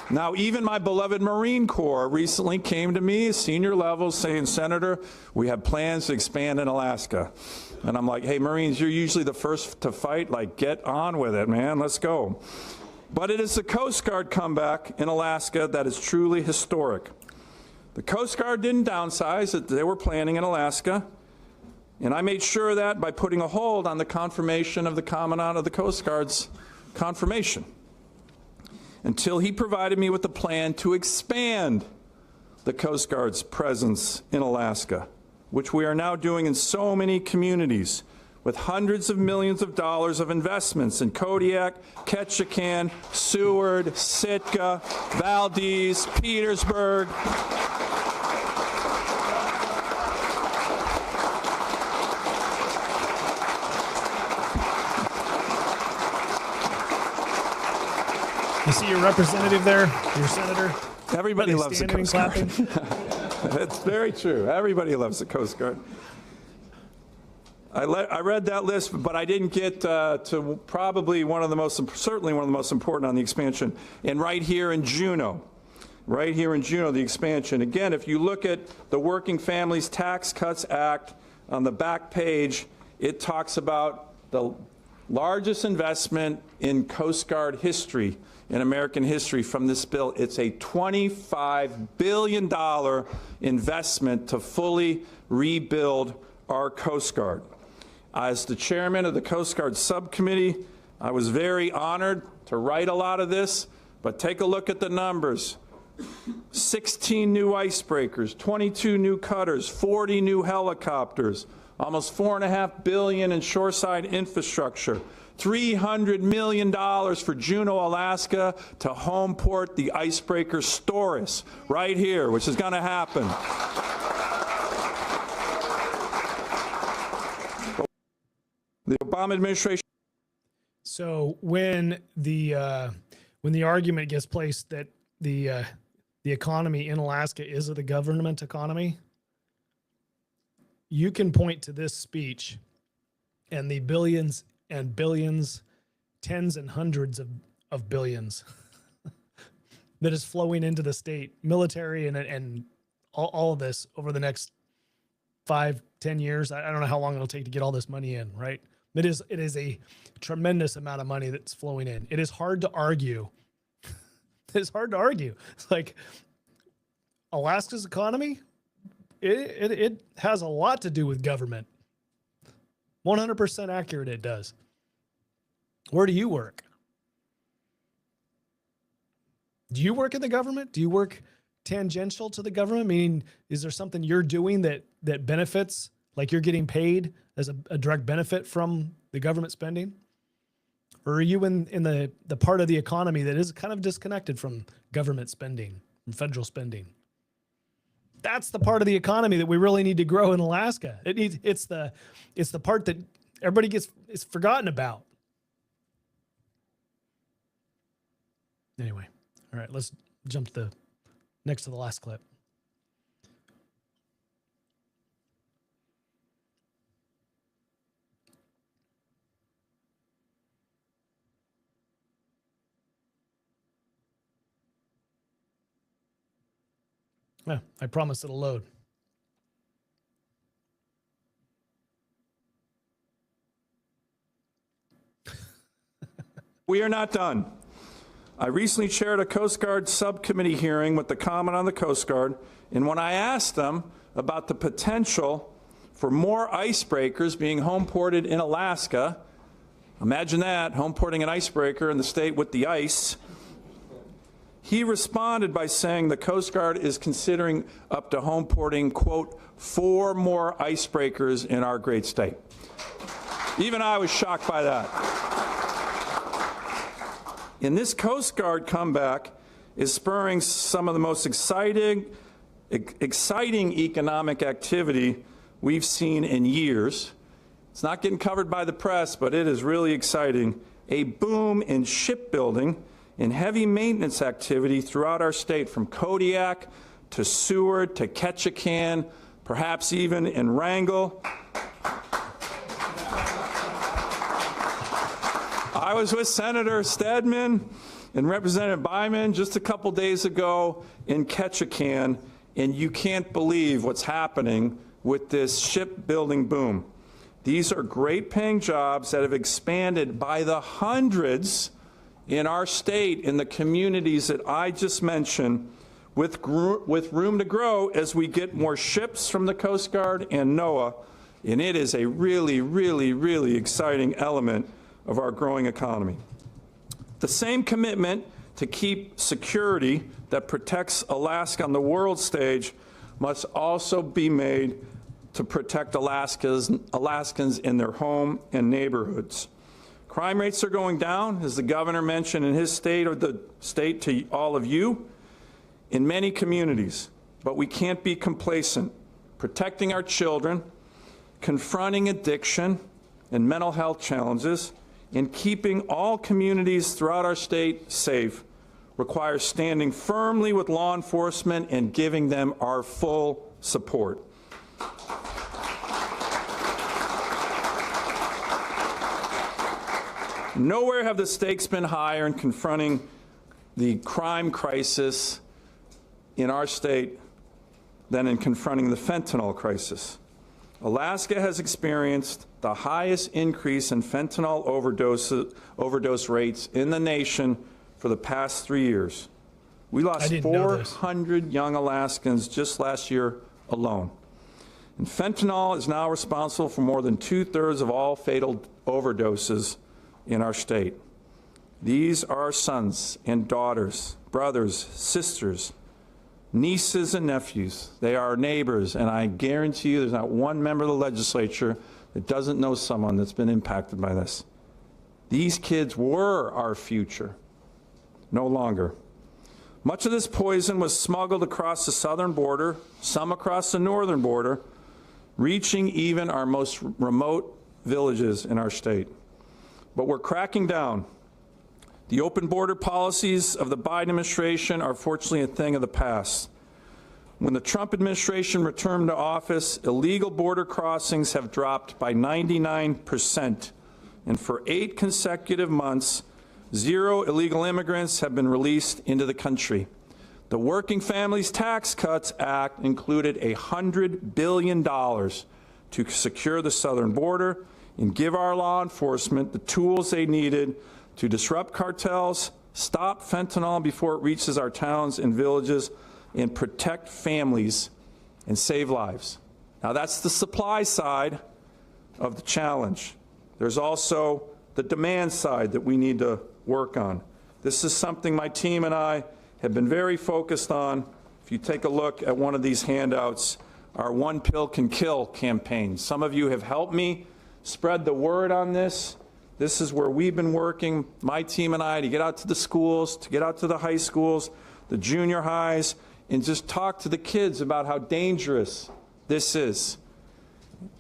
Now, even my beloved Marine Corps recently came to me, senior level, saying, Senator, we have plans to expand in Alaska. And I'm like, hey, Marines, you're usually the first to fight. Like, get on with it, man. Let's go. But it is the Coast Guard comeback in Alaska that is truly historic. The Coast Guard didn't downsize, that they were planning in Alaska. And I made sure of that by putting a hold on the confirmation of the Commandant of the Coast Guard's confirmation, until he provided me with a plan to expand the Coast Guard's presence in Alaska, which we are now doing in so many communities, with hundreds of millions of dollars of investments in Kodiak, Ketchikan, Seward, Sitka, Valdez, Petersburg. You see your representative there, your senator? Everybody loves the Coast Guard. Clapping. That's very true. Everybody loves the Coast Guard. I read that list, but I didn't get to probably certainly one of the most important on the expansion. And right here in Juneau, the expansion. Again, if you look at the Working Families Tax Cuts Act on the back page, it talks about the largest investment in Coast Guard history, in American history from this bill. It's a $25 billion investment to fully rebuild our Coast Guard. As the chairman of the Coast Guard subcommittee, I was very honored to write a lot of this, but take a look at the numbers. 16 new icebreakers, 22 new cutters, 40 new helicopters, almost $4.5 billion in shoreside infrastructure, $300 million for Juneau, Alaska to home port the icebreaker Storis right here, which is going to happen. The Obama administration. So when the argument gets placed that the economy in Alaska is the government economy, you can point to this speech and the billions and billions, tens and hundreds of billions that is flowing into the state military and all of this over the next 5-10 years. I don't know how long it'll take to get all this money in, right? It is a tremendous amount of money that's flowing in. It is hard to argue. It's hard to argue. It's like Alaska's economy, it has a lot to do with government. 100% accurate, it does. Where do you work? Do you work in the government? Do you work tangential to the government? Meaning, is there something you're doing that benefits, like you're getting paid as a direct benefit from the government spending? Or are you in the part of the economy that is kind of disconnected from government spending, from federal spending? That's the part of the economy that we really need to grow in Alaska. It's the part that everybody is forgotten about. Anyway, all right, let's jump to the last clip. Yeah, I promise it'll load. We are not done. I recently chaired a Coast Guard subcommittee hearing with the Commandant on the Coast Guard, and when I asked them about the potential for more icebreakers being home ported in Alaska, imagine that, home porting an icebreaker in the state with the ice, he responded by saying the Coast Guard is considering up to home porting, quote, 4 more icebreakers in our great state. Even I was shocked by that. And this Coast Guard comeback is spurring some of the most exciting economic activity we've seen in years. It's not getting covered by the press, but it is really exciting. A boom in shipbuilding and heavy maintenance activity throughout our state, from Kodiak to Seward to Ketchikan, perhaps even in Wrangell. I was with Senator Stedman and Representative Byman just a couple days ago in Ketchikan, and you can't believe what's happening with this shipbuilding boom. These are great paying jobs that have expanded by the hundreds in our state, in the communities that I just mentioned, with room to grow as we get more ships from the Coast Guard and NOAA, and it is a really, really, really exciting element of our growing economy. The same commitment to keep security that protects Alaska on the world stage must also be made to protect Alaskans in their home and neighborhoods. Crime rates are going down, as the governor mentioned in his state, or the state to all of you, in many communities. But we can't be complacent. Protecting our children, confronting addiction and mental health challenges, and keeping all communities throughout our state safe requires standing firmly with law enforcement and giving them our full support. Nowhere have the stakes been higher in confronting the crime crisis in our state than in confronting the fentanyl crisis. Alaska has experienced the highest increase in fentanyl overdose rates in the nation for the past 3 years. We lost 400 young Alaskans just last year alone. And fentanyl is now responsible for more than 2/3 of all fatal overdoses in our state. These are our sons and daughters, brothers, sisters, nieces and nephews. They are our neighbors, and I guarantee you there's not one member of the legislature that doesn't know someone that's been impacted by this. These kids were our future, no longer. Much of this poison was smuggled across the southern border, some across the northern border, reaching even our most remote villages in our state. But we're cracking down. The open border policies of the Biden administration are fortunately a thing of the past. When the Trump administration returned to office, illegal border crossings have dropped by 99%. And for 8 consecutive months, 0 illegal immigrants have been released into the country. The Working Families Tax Cuts Act included $100 billion to secure the southern border and give our law enforcement the tools they needed to disrupt cartels, stop fentanyl before it reaches our towns and villages, and protect families and save lives. Now, that's the supply side of the challenge. There's also the demand side that we need to work on. This is something my team and I have been very focused on. If you take a look at one of these handouts, our One Pill Can Kill campaign. Some of you have helped me spread the word on this. This is where we've been working, my team and I, to get out to the schools, to get out to the high schools, the junior highs, and just talk to the kids about how dangerous this is.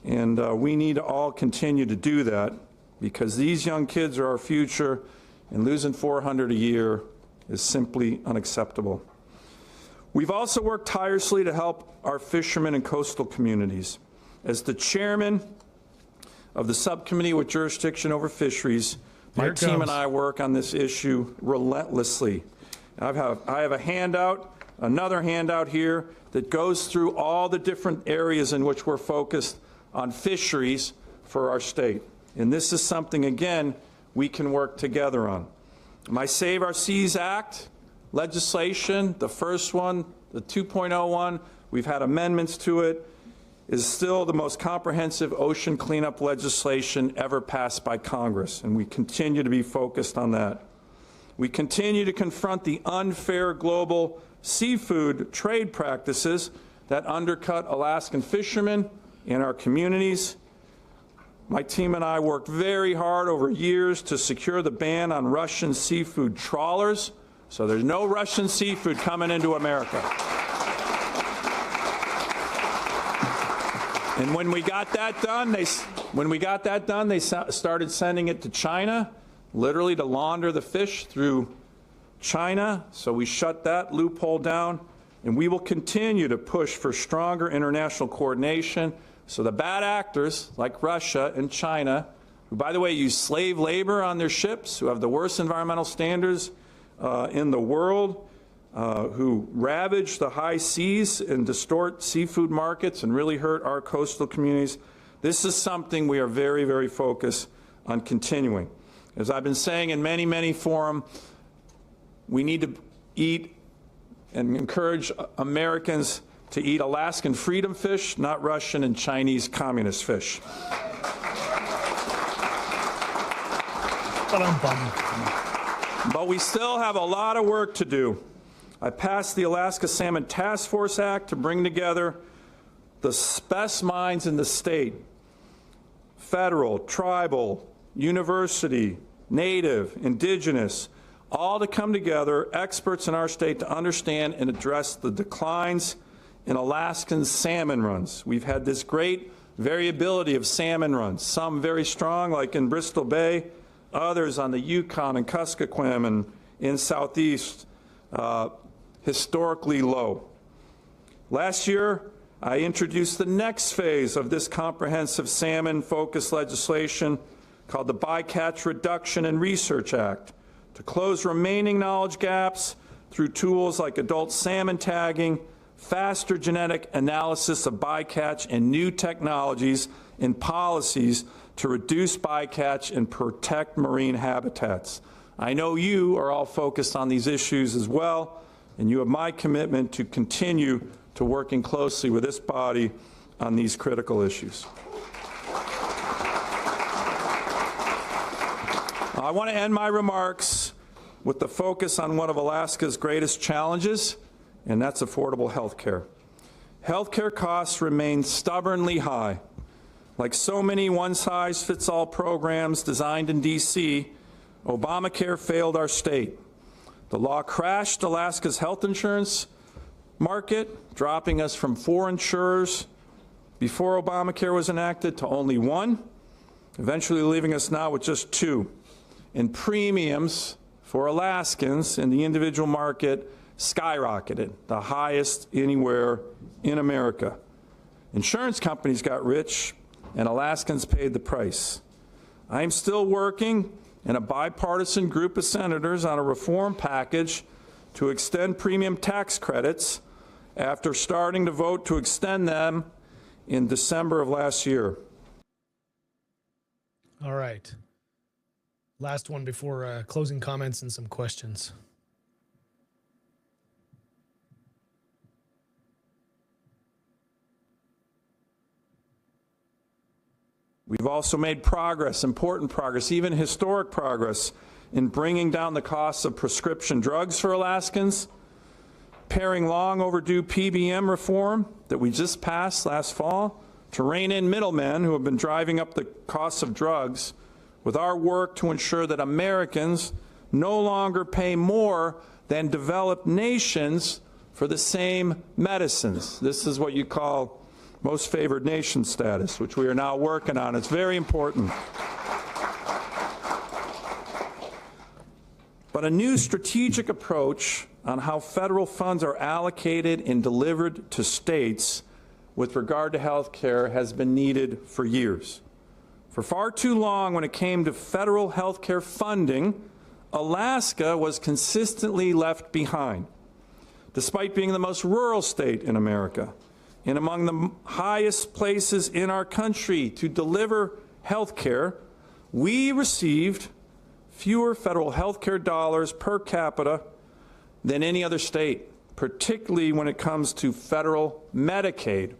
And we need to all continue to do that, because these young kids are our future, and losing 400 a year is simply unacceptable. We've also worked tirelessly to help our fishermen and coastal communities. As the chairman of the subcommittee with jurisdiction over fisheries, my team and I work on this issue relentlessly. I have a handout, another handout here that goes through all the different areas in which we're focused on fisheries for our state. And this is something, again, we can work together on. My Save Our Seas Act legislation, the first one, the 2.0 one, we've had amendments to it, is still the most comprehensive ocean cleanup legislation ever passed by Congress, and we continue to be focused on that. We continue to confront the unfair global seafood trade practices that undercut Alaskan fishermen and our communities. My team and I worked very hard over years to secure the ban on Russian seafood trawlers, so there's no Russian seafood coming into America. And when we got that done, they started sending it to China, literally to launder the fish through China. So we shut that loophole down, and we will continue to push for stronger international coordination so the bad actors like Russia and China, who, by the way, use slave labor on their ships, who have the worst environmental standards in the world, who ravage the high seas and distort seafood markets and really hurt our coastal communities. This is something we are very, very focused on continuing. As I've been saying in many, many forums, we need to eat and encourage Americans to eat Alaskan freedom fish, not Russian and Chinese communist fish. But we still have a lot of work to do. I passed the Alaska Salmon Task Force Act to bring together the best minds in the state, federal, tribal, university, native, indigenous, all to come together, experts in our state, to understand and address the declines in Alaskan salmon runs. We've had this great variability of salmon runs, some very strong, like in Bristol Bay, others on the Yukon and Kuskokwim and in Southeast, historically low. Last year, I introduced the next phase of this comprehensive salmon-focused legislation called the Bycatch Reduction and Research Act to close remaining knowledge gaps through tools like adult salmon tagging, faster genetic analysis of bycatch, and new technologies and policies to reduce bycatch and protect marine habitats. I know you are all focused on these issues as well, and you have my commitment to continue to working closely with this body on these critical issues. I want to end my remarks with the focus on one of Alaska's greatest challenges, and that's affordable health care. Health care costs remain stubbornly high. Like so many one-size-fits-all programs designed in D.C., Obamacare failed our state. The law crashed Alaska's health insurance market, dropping us from 4 insurers before Obamacare was enacted to only 1, eventually leaving us now with just 2. And premiums for Alaskans in the individual market skyrocketed, the highest anywhere in America. Insurance companies got rich, and Alaskans paid the price. I am still working in a bipartisan group of senators on a reform package to extend premium tax credits after starting to vote to extend them in December of last year. All right. Last one before closing comments and some questions. We've also made progress, important progress, even historic progress, in bringing down the costs of prescription drugs for Alaskans, pairing long overdue PBM reform that we just passed last fall to rein in middlemen who have been driving up the costs of drugs with our work to ensure that Americans no longer pay more than developed nations for the same medicines. This is what you call most favored nation status, which we are now working on. It's very important. But a new strategic approach on how federal funds are allocated and delivered to states with regard to health care has been needed for years. For far too long, when it came to federal health care funding, Alaska was consistently left behind, despite being the most rural state in America and among the highest places in our country to deliver health care. We received fewer federal health care dollars per capita than any other state, particularly when it comes to federal Medicaid,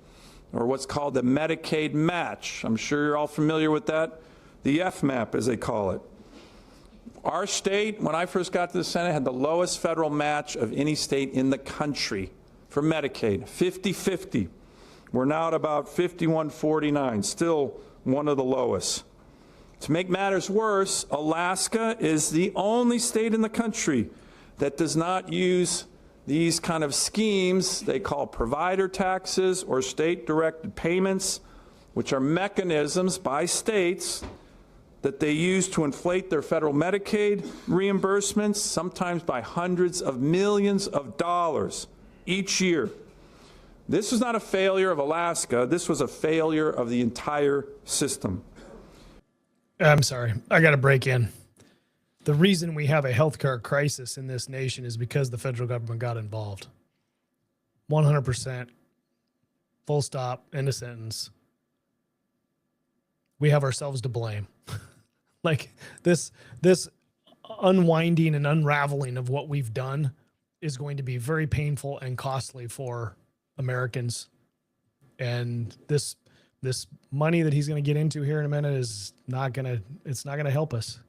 or what's called the Medicaid match. I'm sure you're all familiar with that, the FMAP as they call it. Our state, when I first got to the Senate, had the lowest federal match of any state in the country for Medicaid, 50-50. We're now at about 51-49, still one of the lowest. To make matters worse, Alaska is the only state in the country that does not use these kind of schemes they call provider taxes or state-directed payments, which are mechanisms by states that they use to inflate their federal Medicaid reimbursements, sometimes by hundreds of millions of dollars each year. This was not a failure of Alaska. This was a failure of the entire system. I'm sorry, I got to break in. The reason we have a healthcare crisis in this nation is because the federal government got involved. 100%. Full stop, end of sentence. We have ourselves to blame. Like this unwinding and unraveling of what we've done is going to be very painful and costly for Americans. And this money that he's going to get into here in a minute is not going to help us.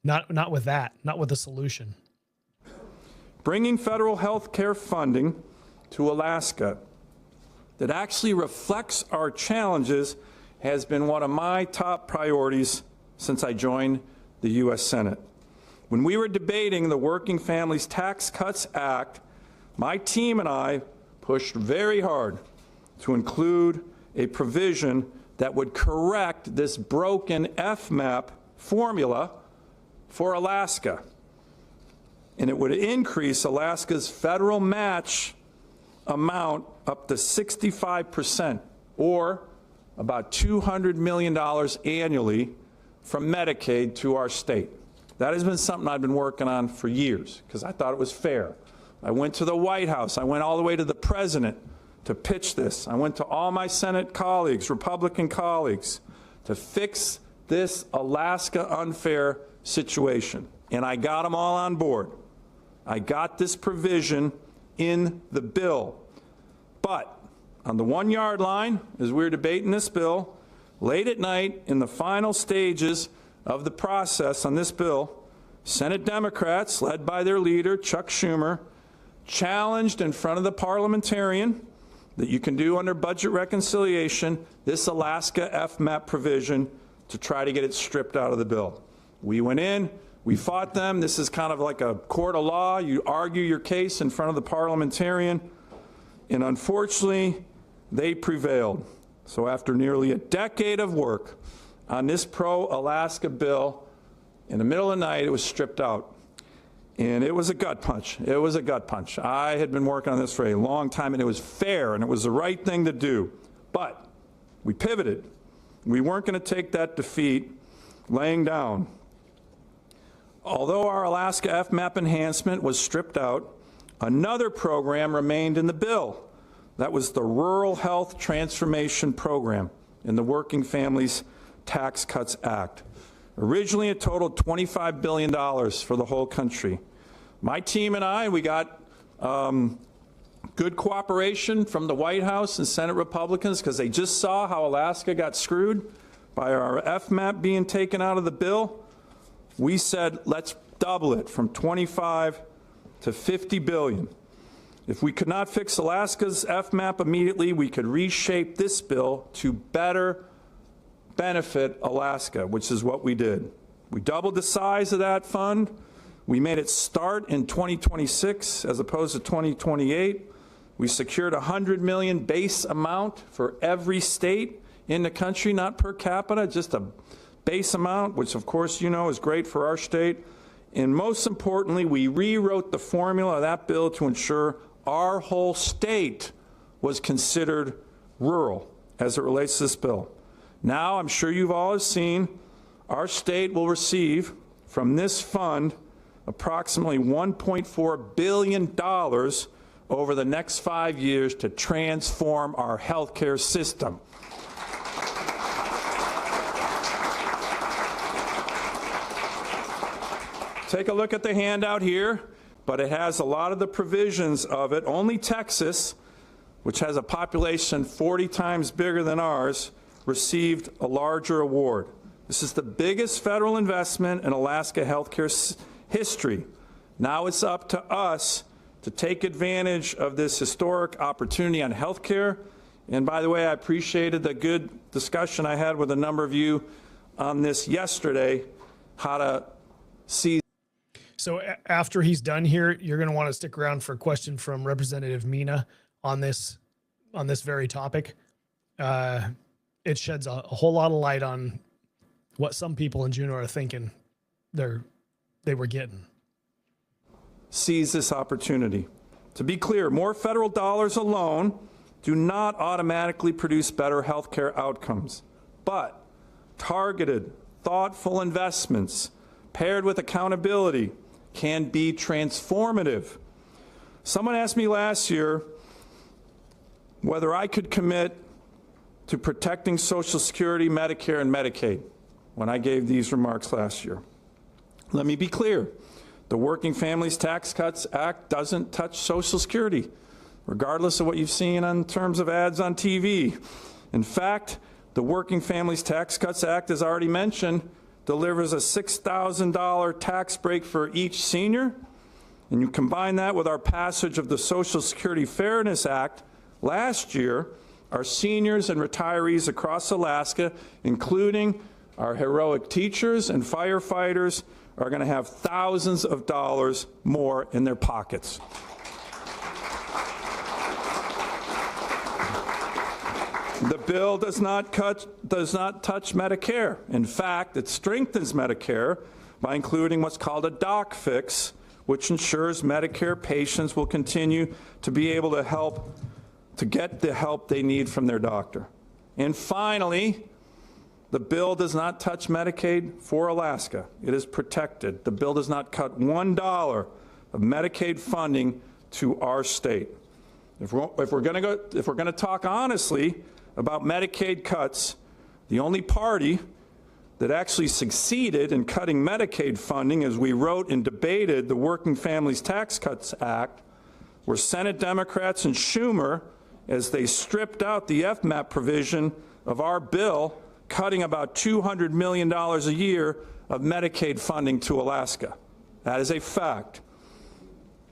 Not with that, not with the solution. Bringing federal health care funding to Alaska that actually reflects our challenges has been one of my top priorities since I joined the U.S. Senate. When we were debating the Working Families Tax Cuts Act, my team and I pushed very hard to include a provision that would correct this broken FMAP formula for Alaska. And it would increase Alaska's federal match amount up to 65%, or about $200 million annually from Medicaid to our state. That has been something I've been working on for years because I thought it was fair. I went to the White House. I went all the way to the president to pitch this. I went to all my Senate colleagues, Republican colleagues, to fix this Alaska unfair situation. And I got them all on board. I got this provision in the bill. But on the 1 yard line, as we were debating this bill, late at night in the final stages of the process on this bill, Senate Democrats, led by their leader, Chuck Schumer, challenged in front of the parliamentarian that you can do under budget reconciliation this Alaska FMAP provision to try to get it stripped out of the bill. We went in, we fought them. This is kind of like a court of law. You argue your case in front of the parliamentarian, and unfortunately, they prevailed. So after nearly a decade of work on this pro-Alaska bill, in the middle of the night, it was stripped out. And it was a gut punch. It was a gut punch. I had been working on this for a long time, and it was fair, and it was the right thing to do. But we pivoted. We weren't going to take that defeat laying down. Although our Alaska FMAP enhancement was stripped out, another program remained in the bill. That was the Rural Health Transformation Program in the Working Families Tax Cuts Act. Originally, it totaled $25 billion for the whole country. My team and I, we got good cooperation from the White House and Senate Republicans because they just saw how Alaska got screwed by our FMAP being taken out of the bill. We said, let's double it from 25 to 50 billion. If we could not fix Alaska's FMAP immediately, we could reshape this bill to better benefit Alaska, which is what we did. We doubled the size of that fund. We made it start in 2026 as opposed to 2028. We secured a $100 million base amount for every state in the country, not per capita, just a base amount, which of course you know is great for our state. And most importantly, we rewrote the formula of that bill to ensure our whole state was considered rural as it relates to this bill. Now, I'm sure you've all seen, our state will receive from this fund approximately $1.4 billion over the next 5 years to transform our healthcare system. Take a look at the handout here, but it has a lot of the provisions of it. Only Texas, which has a population 40 times bigger than ours, received a larger award. This is the biggest federal investment in Alaska healthcare history. Now it's up to us to take advantage of this historic opportunity on healthcare And by the way, I appreciated the good discussion I had with a number of you on this yesterday, how to see. So after he's done here, you're going to want to stick around for a question from Representative Mina on this very topic. It sheds a whole lot of light on what some people in Juneau are thinking they were getting. Seize this opportunity. To be clear, more federal dollars alone do not automatically produce better healthcare outcomes, but targeted, thoughtful investments paired with accountability can be transformative. Someone asked me last year whether I could commit to protecting Social Security, Medicare, and Medicaid when I gave these remarks last year. Let me be clear. The Working Families Tax Cuts Act doesn't touch Social Security, regardless of what you've seen in terms of ads on TV. In fact, the Working Families Tax Cuts Act, as already mentioned, delivers a $6,000 tax break for each senior. And you combine that with our passage of the Social Security Fairness Act last year, our seniors and retirees across Alaska, including our heroic teachers and firefighters, are going to have thousands of dollars more in their pockets. The bill does not touch Medicare. In fact, it strengthens Medicare by including what's called a doc fix, which ensures Medicare patients will continue to be able to get the help they need from their doctor. And finally, the bill does not touch Medicaid for Alaska. It is protected. The bill does not cut $1 of Medicaid funding to our state. If we're going to talk honestly about Medicaid cuts, the only party that actually succeeded in cutting Medicaid funding, as we wrote and debated the Working Families Tax Cuts Act, were Senate Democrats and Schumer, as they stripped out the FMAP provision of our bill, cutting about $200 million a year of Medicaid funding to Alaska. That is a fact.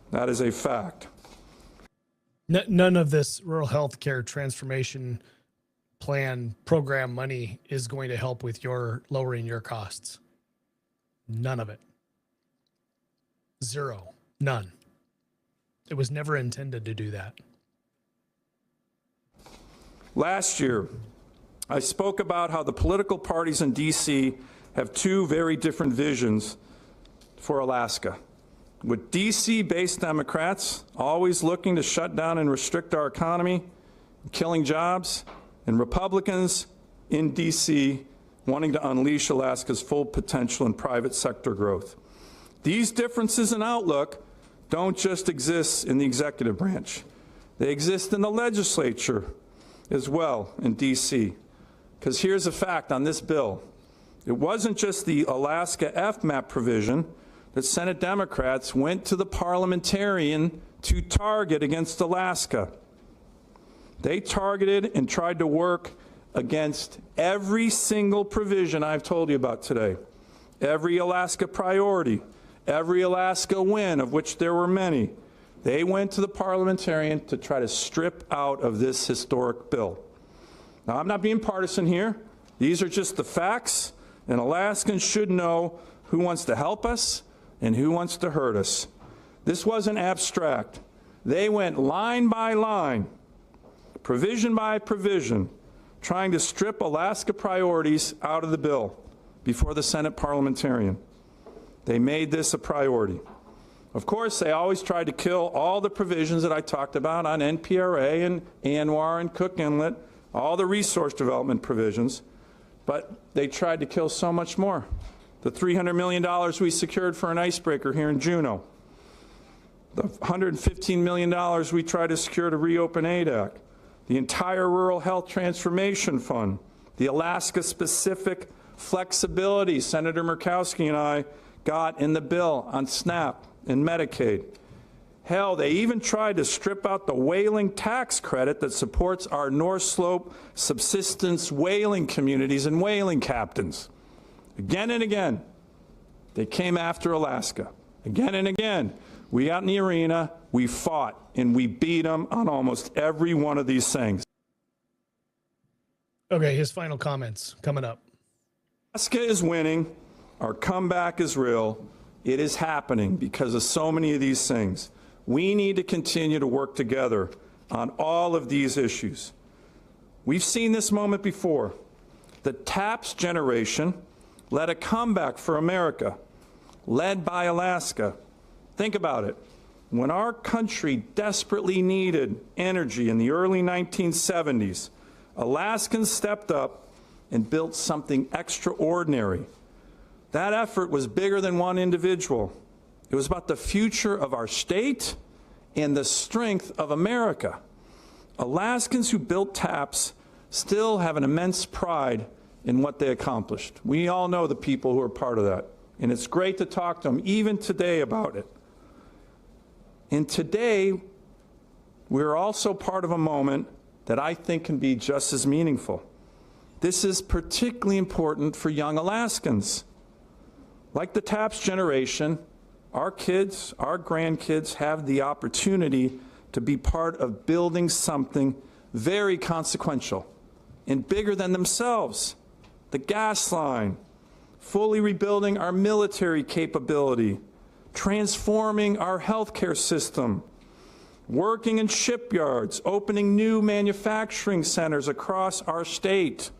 That is a fact. None of this rural health care transformation plan program money is going to help with your lowering your costs. None of it. Zero. None. It was never intended to do that. Last year, I spoke about how the political parties in D.C. have two very different visions for Alaska. With D.C.-based Democrats always looking to shut down and restrict our economy, killing jobs, and Republicans in D.C. wanting to unleash Alaska's full potential in private sector growth. These differences in outlook don't just exist in the executive branch. They exist in the legislature as well in D.C. Because here's a fact on this bill. It wasn't just the Alaska FMAP provision that Senate Democrats went to the parliamentarian to target against Alaska. They targeted and tried to work against every single provision I've told you about today. Every Alaska priority, every Alaska win, of which there were many. They went to the parliamentarian to try to strip out of this historic bill. Now, I'm not being partisan here. These are just the facts, and Alaskans should know who wants to help us and who wants to hurt us. This wasn't abstract. They went line by line, provision by provision, trying to strip Alaska priorities out of the bill before the Senate parliamentarian. They made this a priority. Of course, they always tried to kill all the provisions that I talked about on NPRA and ANWR and Cook Inlet, all the resource development provisions, but they tried to kill so much more. The $300 million we secured for an icebreaker here in Juneau, the $115 million we tried to secure to reopen ADAC, the entire Rural Health Transformation Fund, the Alaska-specific flexibility Senator Murkowski and I got in the bill on SNAP and Medicaid. Hell, they even tried to strip out the whaling tax credit that supports our North Slope subsistence whaling communities and whaling captains. Again and again, they came after Alaska. Again and again, we out in the arena, we fought, and we beat them on almost every one of these things. Okay, his final comments coming up. Alaska is winning. Our comeback is real. It is happening because of so many of these things. We need to continue to work together on all of these issues. We've seen this moment before. The TAPS generation led a comeback for America, led by Alaska. Think about it. When our country desperately needed energy in the early 1970s, Alaskans stepped up and built something extraordinary. That effort was bigger than one individual. It was about the future of our state and the strength of America. Alaskans who built TAPS still have an immense pride in what they accomplished. We all know the people who are part of that, and it's great to talk to them even today about it. And today, we're also part of a moment that I think can be just as meaningful. This is particularly important for young Alaskans. Like the TAPS generation, our kids, our grandkids have the opportunity to be part of building something very consequential and bigger than themselves. The gas line, fully rebuilding our military capability, transforming our healthcare system, working in shipyards, opening new manufacturing centers across our state.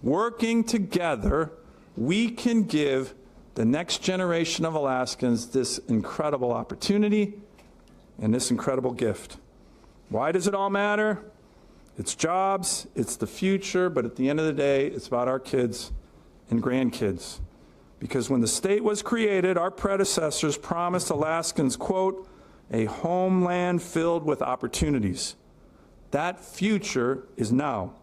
Working together, we can give the next generation of Alaskans this incredible opportunity and this incredible gift. Why does it all matter? It's jobs, it's the future, but at the end of the day, it's about our kids and grandkids. Because when the state was created, our predecessors promised Alaskans, quote, a homeland filled with opportunities. That future is now.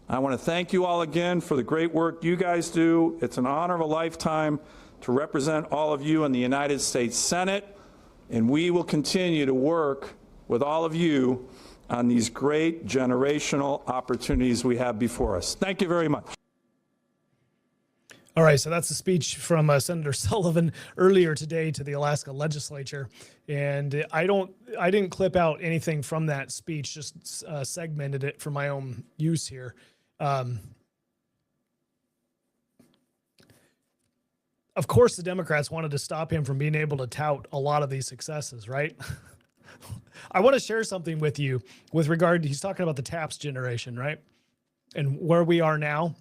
I want to thank you all again for the great work you guys do. It's an honor of a lifetime to represent all of you in the United States Senate, and we will continue to work with all of you on these great generational opportunities we have before us. Thank you very much. All right, so that's a speech from Senator Sullivan earlier today to the Alaska legislature, and I didn't clip out anything from that speech, just segmented it for my own use here. Of course, the Democrats wanted to stop him from being able to tout a lot of these successes, right? I want to share something with you with regard to, he's talking about the TAPS generation, right? And where we are now.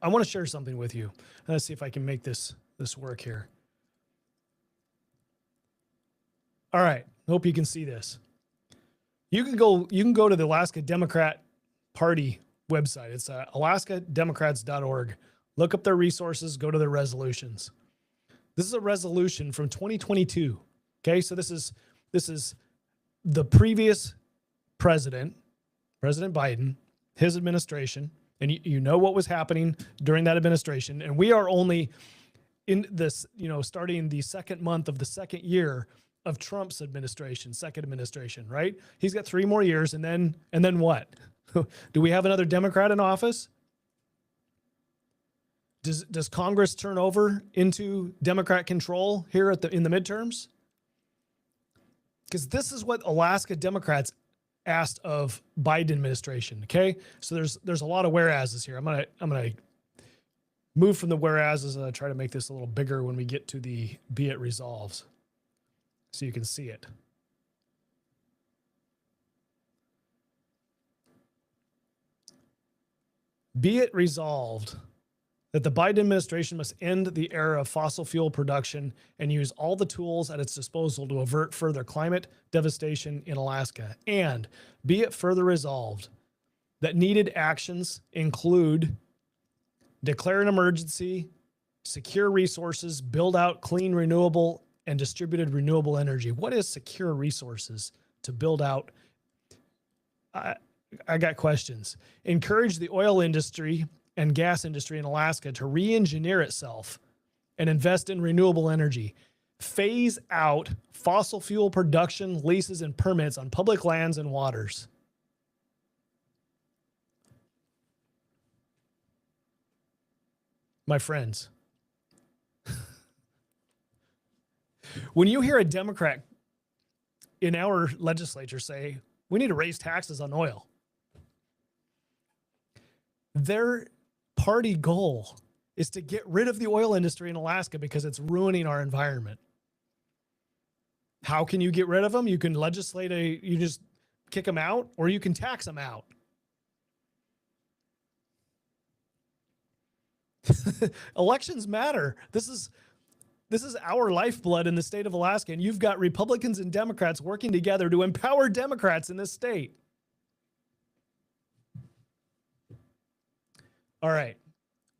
I want to share something with you. Let's see if I can make this work here. All right. Hope you can see this. You can go to the Alaska Democrat Party website. It's alaskademocrats.org. Look up their resources, go to their resolutions. This is a resolution from 2022. Okay? So this is the previous president, President Biden, his administration. And you know what was happening during that administration. And we are only in this, starting the second month of the second year of Trump's administration, second administration, right? He's got 3 more years, and then what? Do we have another Democrat in office? Does Congress turn over into Democrat control here in the midterms? Because this is what Alaska Democrats asked of Biden administration. Okay, so there's a lot of whereases here. I'm gonna move from the whereases and try to make this a little bigger when we get to the be it resolves, so you can see it. Be it resolved that the Biden administration must end the era of fossil fuel production and use all the tools at its disposal to avert further climate devastation in Alaska. And be it further resolved that needed actions include declare an emergency, secure resources, build out clean, renewable, and distributed renewable energy. What is secure resources to build out? I got questions. Encourage the oil industry and gas industry in Alaska to re-engineer itself and invest in renewable energy. Phase out fossil fuel production, leases, and permits on public lands and waters. My friends, when you hear a Democrat in our legislature say, we need to raise taxes on oil, Their party goal is to get rid of the oil industry in Alaska because it's ruining our environment. How can you get rid of them? You can legislate you just kick them out, or you can tax them out. Elections matter. This is our lifeblood in the state of Alaska, and you've got Republicans and Democrats working together to empower Democrats in this state. All right,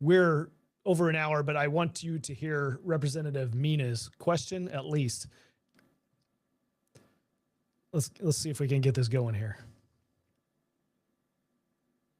we're over an hour, but I want you to hear Representative Mina's question at least. Let's see if we can get this going here.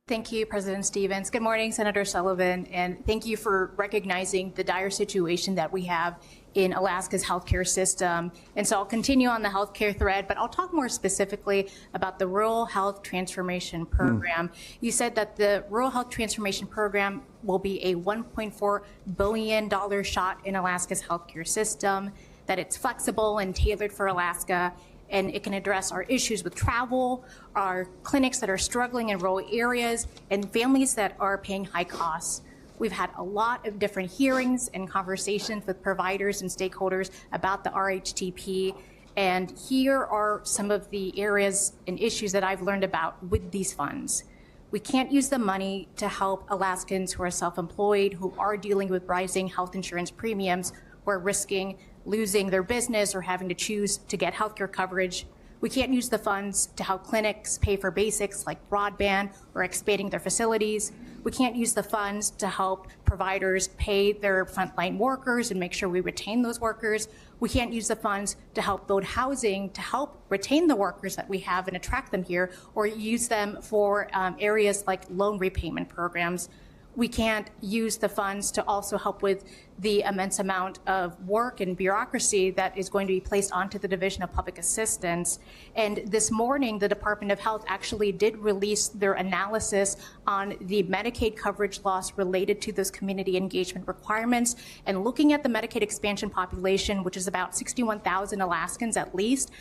Thank you, President Stevens. Good morning, Senator Sullivan, and thank you for recognizing the dire situation that we have in Alaska's healthcare system. And so I'll continue on the healthcare thread, but I'll talk more specifically about the Rural Health Transformation Program. You said that the Rural Health Transformation Program will be a $1.4 billion shot in Alaska's healthcare system, that it's flexible and tailored for Alaska, and it can address our issues with travel, our clinics that are struggling in rural areas, and families that are paying high costs. We've had a lot of different hearings and conversations with providers and stakeholders about the RHTP, and here are some of the areas and issues that I've learned about with these funds. We can't use the money to help Alaskans who are self-employed, who are dealing with rising health insurance premiums, who are risking losing their business or having to choose to get healthcare coverage. We can't use the funds to help clinics pay for basics like broadband or expanding their facilities. We can't use the funds to help providers pay their frontline workers and make sure we retain those workers. We can't use the funds to help build housing to help retain the workers that we have and attract them here, or use them for areas like loan repayment programs. We can't use the funds to also help with the immense amount of work and bureaucracy that is going to be placed onto the Division of Public Assistance. And this morning, the Department of Health actually did release their analysis on the Medicaid coverage loss related to those community engagement requirements. And looking at the Medicaid expansion population, which is about 61,000 Alaskans at least,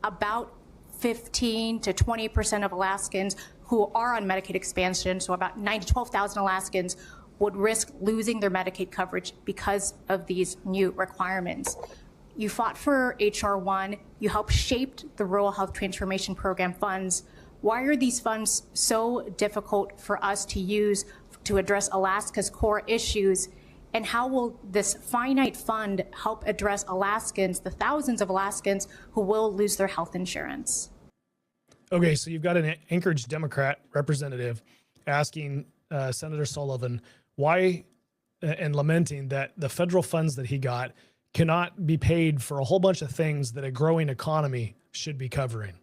about 15 to 20% of Alaskans who are on Medicaid expansion, so about 9 to 12,000 Alaskans, would risk losing their Medicaid coverage because of these new requirements. You fought for H.R. 1, you helped shape the Rural Health Transformation Program funds. Why are these funds so difficult for us to use to address Alaska's core issues? And how will this finite fund help address Alaskans, the thousands of Alaskans who will lose their health insurance? Okay, so you've got an Anchorage Democrat representative asking Senator Sullivan why and lamenting that the federal funds that he got cannot be paid for a whole bunch of things that a growing economy should be covering.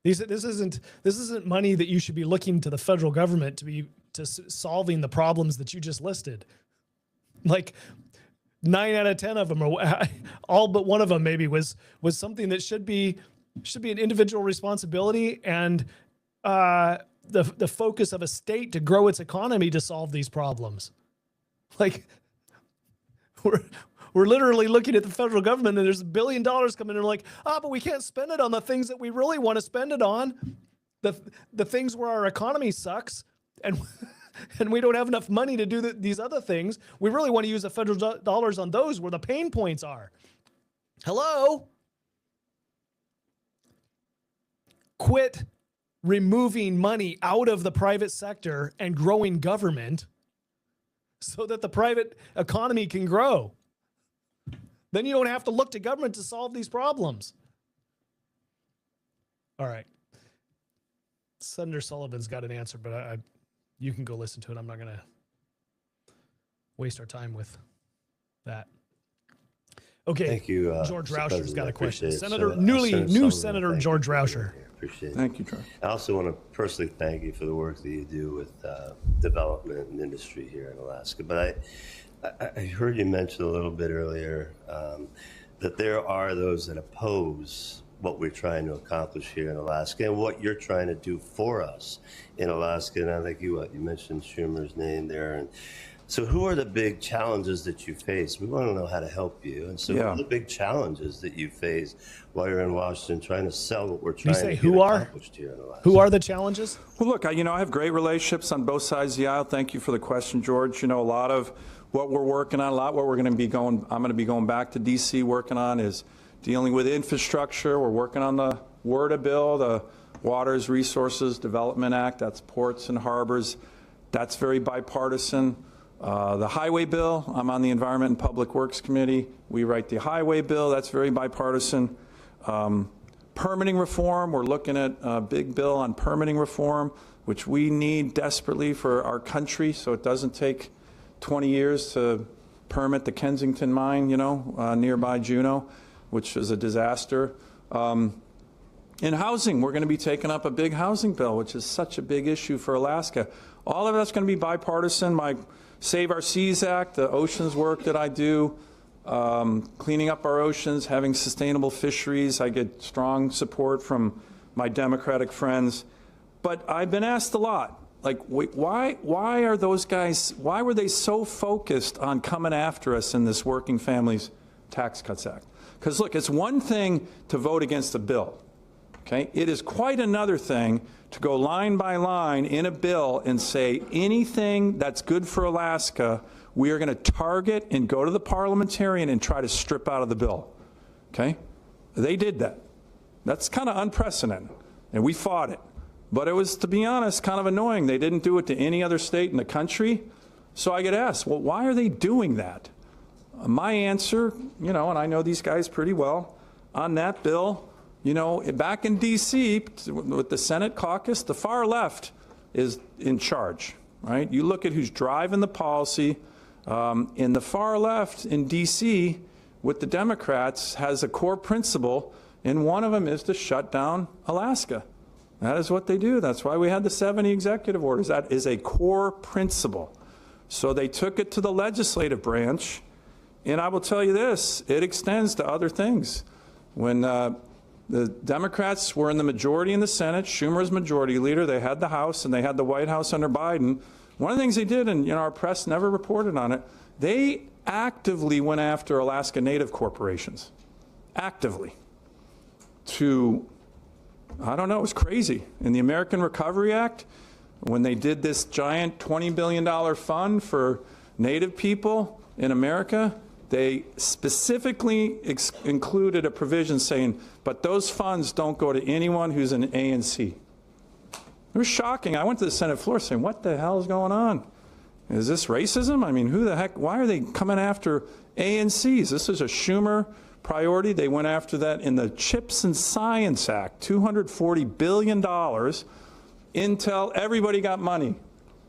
This isn't money that you should be looking to the federal government to solving the problems that you just listed. Like 9 out of 10 of them, or all but one of them maybe, was something that should be an individual responsibility and the focus of a state to grow its economy to solve these problems. Like we're literally looking at the federal government and there's $1 billion coming in, and we're like, but we can't spend it on the things that we really want to spend it on. The things where our economy sucks and we don't have enough money to do these other things. We really want to use the federal dollars on those where the pain points are. Hello? Quit removing money out of the private sector and growing government so that the private economy can grow. Then you don't have to look to government to solve these problems. All right. Senator Sullivan's got an answer, but you can go listen to it. I'm not going to waste our time with that. Okay. Thank you. George Rauscher's got a question. Senator Senator George Rauscher. Appreciate it. Thank you, George. I also want to personally thank you for the work that you do with development and industry here in Alaska. But I heard you mention a little bit earlier that there are those that oppose what we're trying to accomplish here in Alaska and what you're trying to do for us in Alaska. And I think you mentioned Schumer's name there. And So who are the big challenges that you face? We want to know how to help you. And so what are the big challenges that you face while you're in Washington trying to sell what we're trying to get accomplished here in Alaska? Who are the challenges? Well, look, I have great relationships on both sides of the aisle. Thank you for the question, George. A lot of what we're working on, I'm going to be going back to D.C. working on is dealing with infrastructure. We're working on the WRDA bill, the Waters Resources Development Act. That's ports and harbors. That's very bipartisan. The highway bill, I'm on the Environment and Public Works Committee. We write the highway bill. That's very bipartisan. Permitting reform, we're looking at a big bill on permitting reform, which we need desperately for our country so it doesn't take 20 years to permit the Kensington mine, nearby Juneau, which is a disaster. In housing, we're going to be taking up a big housing bill, which is such a big issue for Alaska. All of that's going to be bipartisan. My Save Our Seas Act, the oceans work that I do, cleaning up our oceans, having sustainable fisheries. I get strong support from my Democratic friends. But I've been asked a lot, like, why are those guys, why were they so focused on coming after us in this Working Families Tax Cuts Act? Because, look, it's one thing to vote against a bill. Okay? It is quite another thing to go line by line in a bill and say anything that's good for Alaska, we are going to target and go to the parliamentarian and try to strip out of the bill. Okay? They did that. That's kind of unprecedented, and we fought it. But it was, to be honest, kind of annoying. They didn't do it to any other state in the country. So I get asked, well, why are they doing that? My answer, and I know these guys pretty well, on that bill, back in D.C., with the Senate caucus, the far left is in charge, right? You look at who's driving the policy, and the far left in D.C. with the Democrats has a core principle, and one of them is to shut down Alaska. That is what they do. That's why we had the 70 executive orders. That is a core principle. So they took it to the legislative branch, and I will tell you this, it extends to other things. When the Democrats were in the majority in the Senate, Schumer's majority leader, they had the House and they had the White House under Biden. One of the things they did, and our press never reported on it, they actively went after Alaska Native corporations. Actively. To, I don't know, it was crazy. In the American Recovery Act, when they did this giant $20 billion fund for Native people in America, they specifically included a provision saying, but those funds don't go to anyone who's an ANC. It was shocking. I went to the Senate floor saying, what the hell is going on? Is this racism? I mean, who the heck, why are they coming after ANCs? This is a Schumer priority. They went after that in the Chips and Science Act, $240 billion. Intel, everybody got money.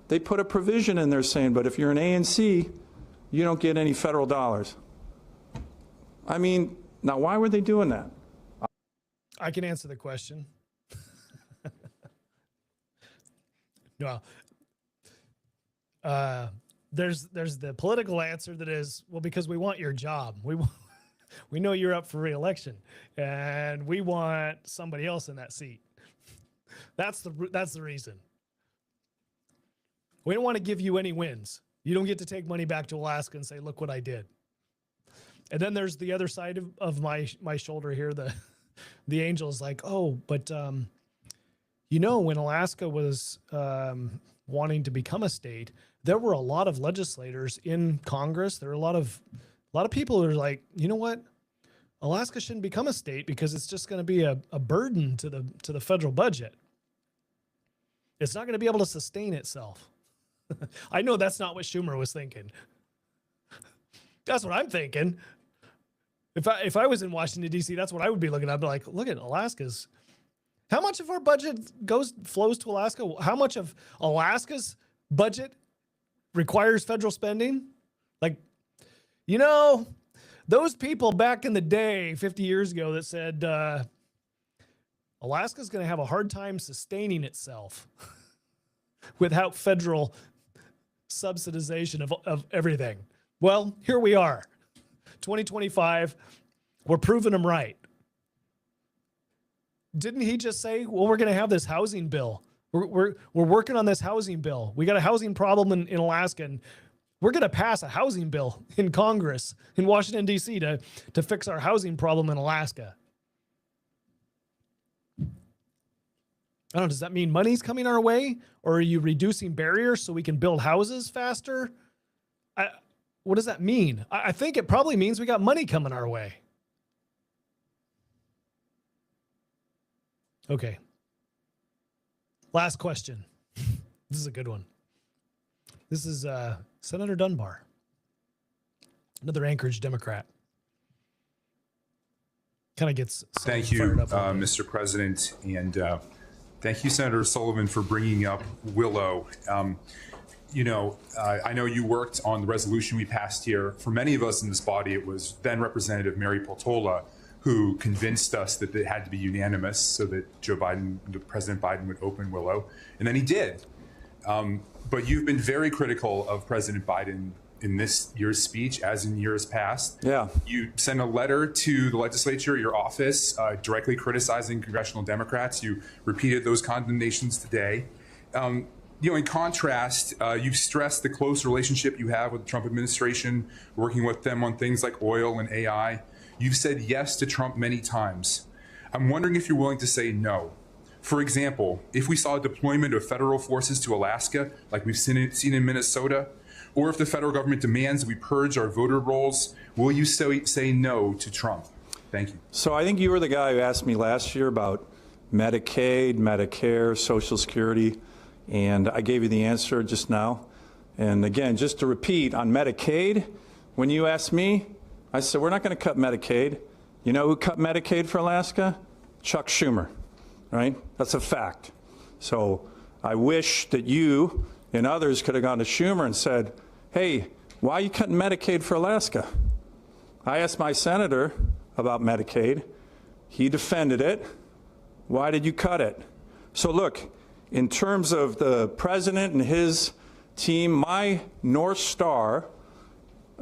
They put a provision in there saying, but if you're an ANC, you don't get any federal dollars. I mean, now why were they doing that? I can answer the question. Well, there's the political answer that is, well, because we want your job. We know you're up for re-election, and we want somebody else in that seat. That's the reason. We don't want to give you any wins. You don't get to take money back to Alaska and say, look what I did. And then there's the other side of my shoulder here. The angel is like, oh, but when Alaska was wanting to become a state, there were a lot of legislators in Congress. There were a lot of people who are like, you know what? Alaska shouldn't become a state because it's just going to be a burden to the federal budget. It's not going to be able to sustain itself. I know that's not what Schumer was thinking. That's what I'm thinking. If I was in Washington, D.C., that's what I would be looking at. I'd be like, look at Alaska's. How much of our budget flows to Alaska? How much of Alaska's budget requires federal spending? Like, those people back in the day, 50 years ago, that said Alaska's going to have a hard time sustaining itself without federal subsidization of everything. Well, here we are, 2025. We're proving them right. Didn't he just say, well, we're going to have this housing bill. We're working on this housing bill. We got a housing problem in Alaska, and We're going to pass a housing bill in Congress in Washington, D.C. to fix our housing problem in Alaska. I don't know, does that mean money's coming our way? Or are you reducing barriers so we can build houses faster? What does that mean? I think it probably means we got money coming our way. Okay. Last question. This is a good one. This is Senator Dunbar, another Anchorage Democrat. Kind of gets Thank you, Mr. President, and thank you, Senator Sullivan, for bringing up Willow. You know, I know you worked on the resolution we passed here. For many of us in this body, it was then Representative Mary Peltola who convinced us that it had to be unanimous so that President Biden would open Willow, and then he did. But you've been very critical of President Biden in this year's speech, as in years past. Yeah. You sent a letter to the legislature, your office, directly criticizing congressional Democrats. You repeated those condemnations today. You know, in contrast, you've stressed the close relationship you have with the Trump administration, working with them on things like oil and AI. You've said yes to Trump many times. I'm wondering if you're willing to say no. For example, if we saw a deployment of federal forces to Alaska, like we've seen in Minnesota, or if the federal government demands that we purge our voter rolls, will you say no to Trump? Thank you. So I think you were the guy who asked me last year about Medicaid, Medicare, Social Security, and I gave you the answer just now. And again, just to repeat, on Medicaid, when you asked me, I said, we're not going to cut Medicaid. You know who cut Medicaid for Alaska? Chuck Schumer, right? That's a fact. So I wish that you and others could have gone to Schumer and said, hey, why are you cutting Medicaid for Alaska? I asked my senator about Medicaid. He defended it. Why did you cut it? So look, in terms of the president and his team, my North Star,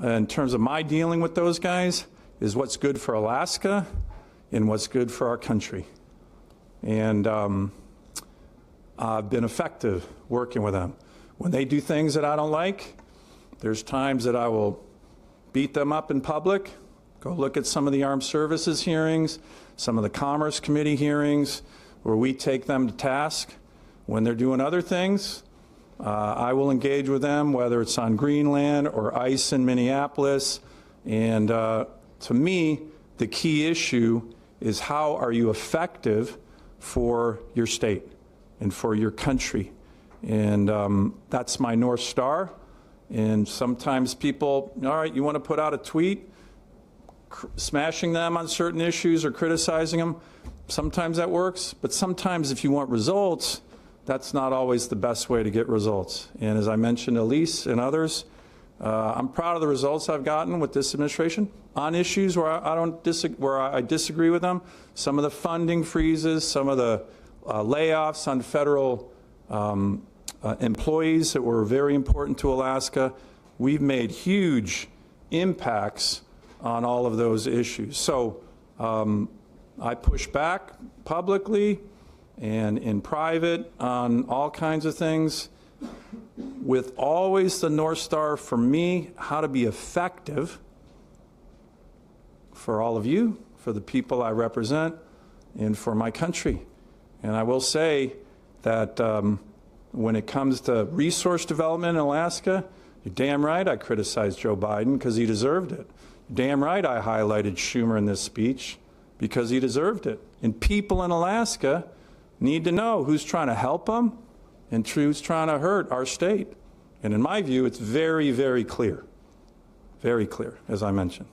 in terms of my dealing with those guys, is what's good for Alaska and what's good for our country. And I've been effective working with them. When they do things that I don't like, there's times that I will beat them up in public. Go look at some of the Armed Services hearings, some of the Commerce Committee hearings, where we take them to task. When they're doing other things, I will engage with them, whether it's on Greenland or ICE in Minneapolis. And to me, the key issue is how are you effective for your state and for your country? And that's my North Star. And sometimes people, all right, you want to put out a tweet, smashing them on certain issues or criticizing them. Sometimes that works, but sometimes if you want results, that's not always the best way to get results. And as I mentioned, Elise and others, I'm proud of the results I've gotten with this administration on issues where I disagree with them. Some of the funding freezes, some of the layoffs on federal employees that were very important to Alaska. We've made huge impacts on all of those issues. So I push back publicly and in private on all kinds of things, with always the North Star for me, how to be effective for all of you, for the people I represent, and for my country. And I will say that when it comes to resource development in Alaska, you're damn right I criticized Joe Biden because he deserved it. Damn right I highlighted Schumer in this speech because he deserved it. And people in Alaska need to know who's trying to help them and who's trying to hurt our state. And in my view, it's very, very clear, as I mentioned.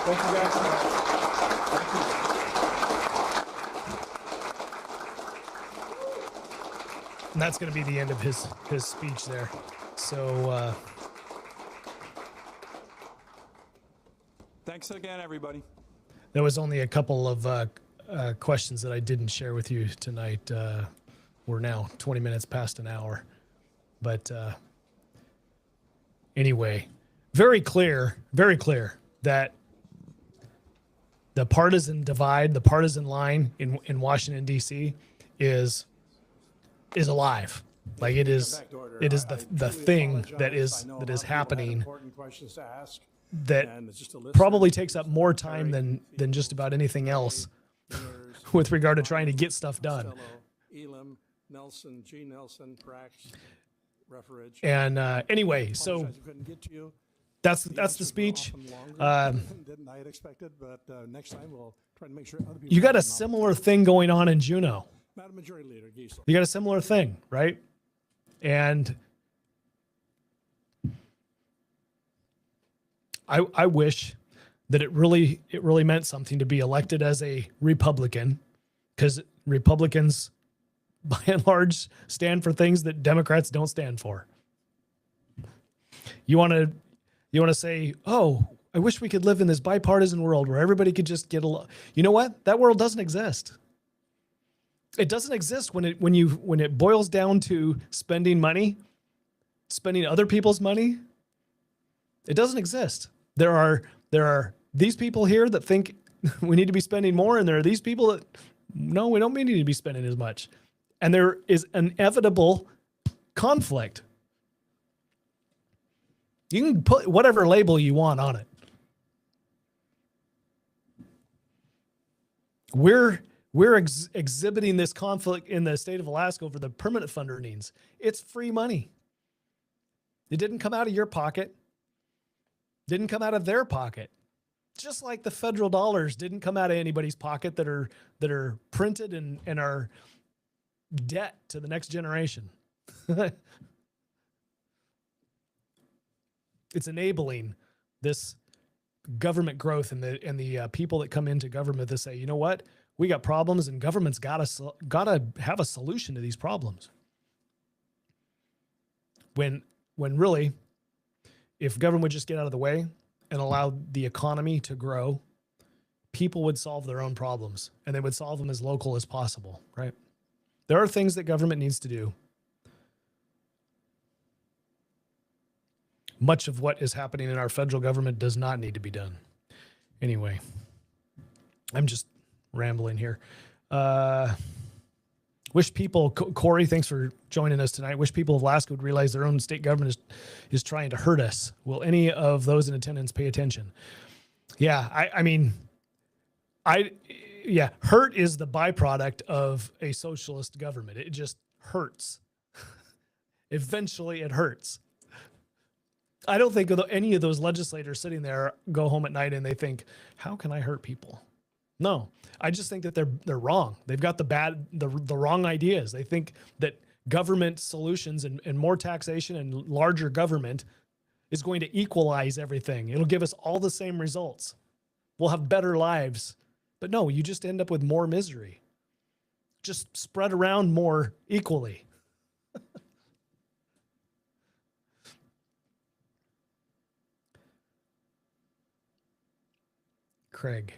Thank you, guys. And that's going to be the end of his speech there. So thanks again, everybody. There was only a couple of questions that I didn't share with you tonight. We're now 20 minutes past an hour. But anyway, very clear that the partisan divide, the partisan line in Washington, D.C. is alive. Like it is the thing that is happening that probably takes up more time than just about anything else with regard to trying to get stuff done. And anyway, so that's the speech. You got a similar thing going on in Juneau. You got a similar thing, right? And I wish that it really meant something to be elected as a Republican, because Republicans, by and large, stand for things that Democrats don't stand for. You want to say, oh, I wish we could live in this bipartisan world where everybody could just get along. You know what? That world doesn't exist. It doesn't exist when it boils down to spending money, spending other people's money. It doesn't exist. There are these people here that think we need to be spending more, and there are these people that no, we don't need to be spending as much. And there is an inevitable conflict. You can put whatever label you want on it. We're exhibiting this conflict in the state of Alaska over the permanent fund earnings. It's free money. It didn't come out of your pocket. Didn't come out of their pocket. Just like the federal dollars didn't come out of anybody's pocket that are printed and are debt to the next generation. It's enabling this government growth and the people that come into government that say, you know what, we got problems and government's gotta have a solution to these problems. When really, if government would just get out of the way and allow the economy to grow, people would solve their own problems, and they would solve them as local as possible, right? There are things that government needs to do. Much of what is happening in our federal government does not need to be done. Anyway, I'm just rambling here. Wish people, Corey, thanks for joining us tonight. Wish people of Alaska would realize their own state government is trying to hurt us. Will any of those in attendance pay attention? Yeah, hurt is the byproduct of a socialist government. It just hurts. Eventually it hurts. I don't think any of those legislators sitting there go home at night and they think, how can I hurt people? No, I just think that they're wrong. They've got the wrong ideas. They think that government solutions and more taxation and larger government is going to equalize everything. It'll give us all the same results. We'll have better lives. But no, you just end up with more misery. Just spread around more equally. Craig,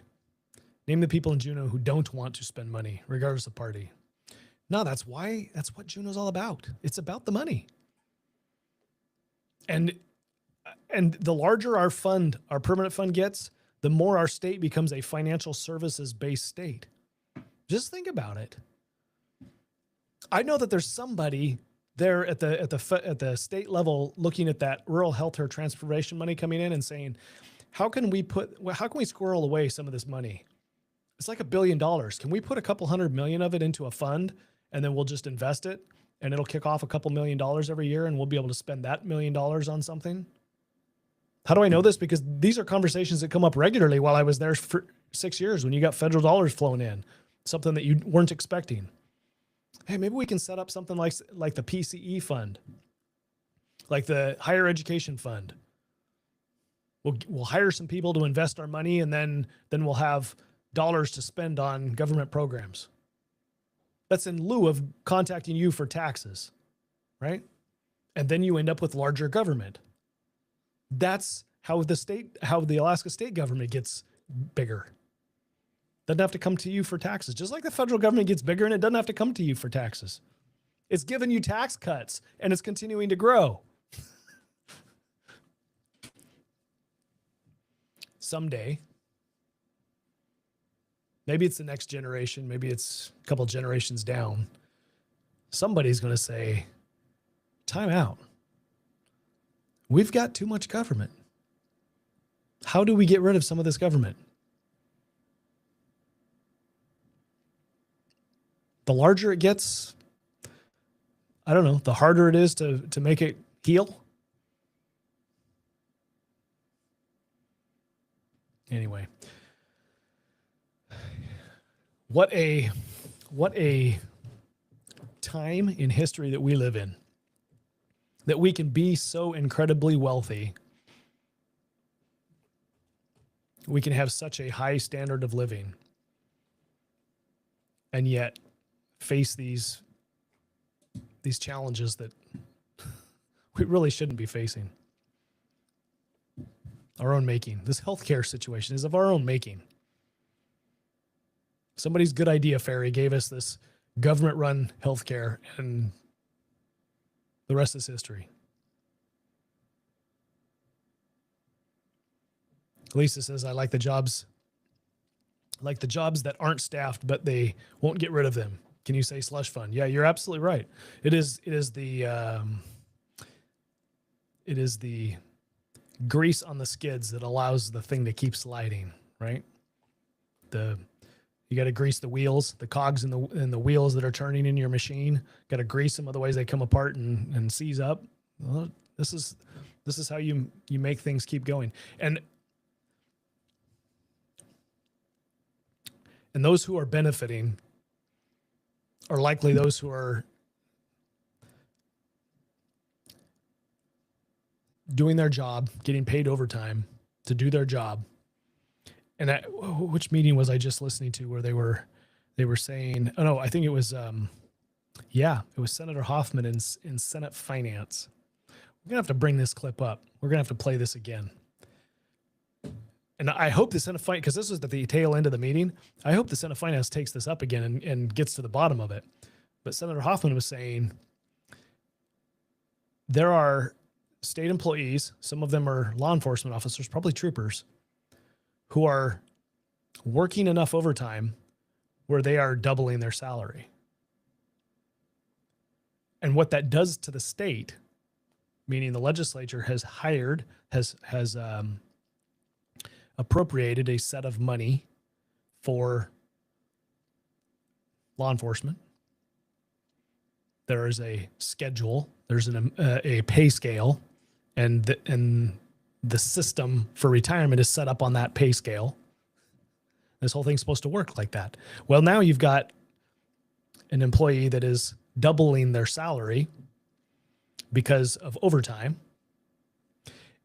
name the people in Juneau who don't want to spend money, regardless of party. No, that's what Juneau's all about. It's about the money. And the larger our permanent fund gets, the more our state becomes a financial services-based state. Just think about it. I know that there's somebody there at the state level looking at that rural healthcare transformation money coming in and saying, how can we squirrel away some of this money? It's like $1 billion. Can we put a couple $100 million of it into a fund and then we'll just invest it and it'll kick off a couple $1 million every year and we'll be able to spend that $1 million on something? How do I know this? Because these are conversations that come up regularly while I was there for 6 years when you got federal dollars flowing in, something that you weren't expecting. Hey, maybe we can set up something like the PCE fund, like the higher education fund. We'll hire some people to invest our money, and then we'll have dollars to spend on government programs. That's in lieu of contacting you for taxes, right? And then you end up with larger government. That's how the Alaska state government gets bigger. Doesn't have to come to you for taxes. Just like the federal government gets bigger and it doesn't have to come to you for taxes. It's giving you tax cuts and it's continuing to grow. someday, maybe it's the next generation, maybe it's a couple generations down, somebody's going to say, time out. We've got too much government. How do we get rid of some of this government? The larger it gets, I don't know, the harder it is to make it heal. Anyway, what a time in history that we live in, that we can be so incredibly wealthy. We can have such a high standard of living and yet face these challenges that we really shouldn't be facing. Our own making. This healthcare situation is of our own making. Somebody's good idea fairy gave us this government-run healthcare, and the rest is history. Lisa says, I like the jobs that aren't staffed, but they won't get rid of them. Can you say slush fund? Yeah, you're absolutely right. It is the grease on the skids that allows the thing to keep sliding, right? You got to grease the wheels, the cogs in the wheels that are turning in your machine. Got to grease them, otherwise they come apart and seize up. Well, this is how you make things keep going. And those who are benefiting are likely those who are doing their job, getting paid overtime to do their job. And which meeting was I just listening to where they were saying, oh no, I think it was, it was Senator Hoffman in Senate Finance. We're gonna have to bring this clip up. We're gonna have to play this again. And I hope the Senate Finance, because this was at the tail end of the meeting, I hope the Senate Finance takes this up again and gets to the bottom of it. But Senator Hoffman was saying there are state employees, some of them are law enforcement officers, probably troopers, who are working enough overtime where they are doubling their salary. And what that does to the state, meaning the legislature has appropriated a set of money for law enforcement. There is a schedule, there's a pay scale, and the system for retirement is set up on that pay scale. This whole thing's supposed to work like that. Well, now you've got an employee that is doubling their salary because of overtime,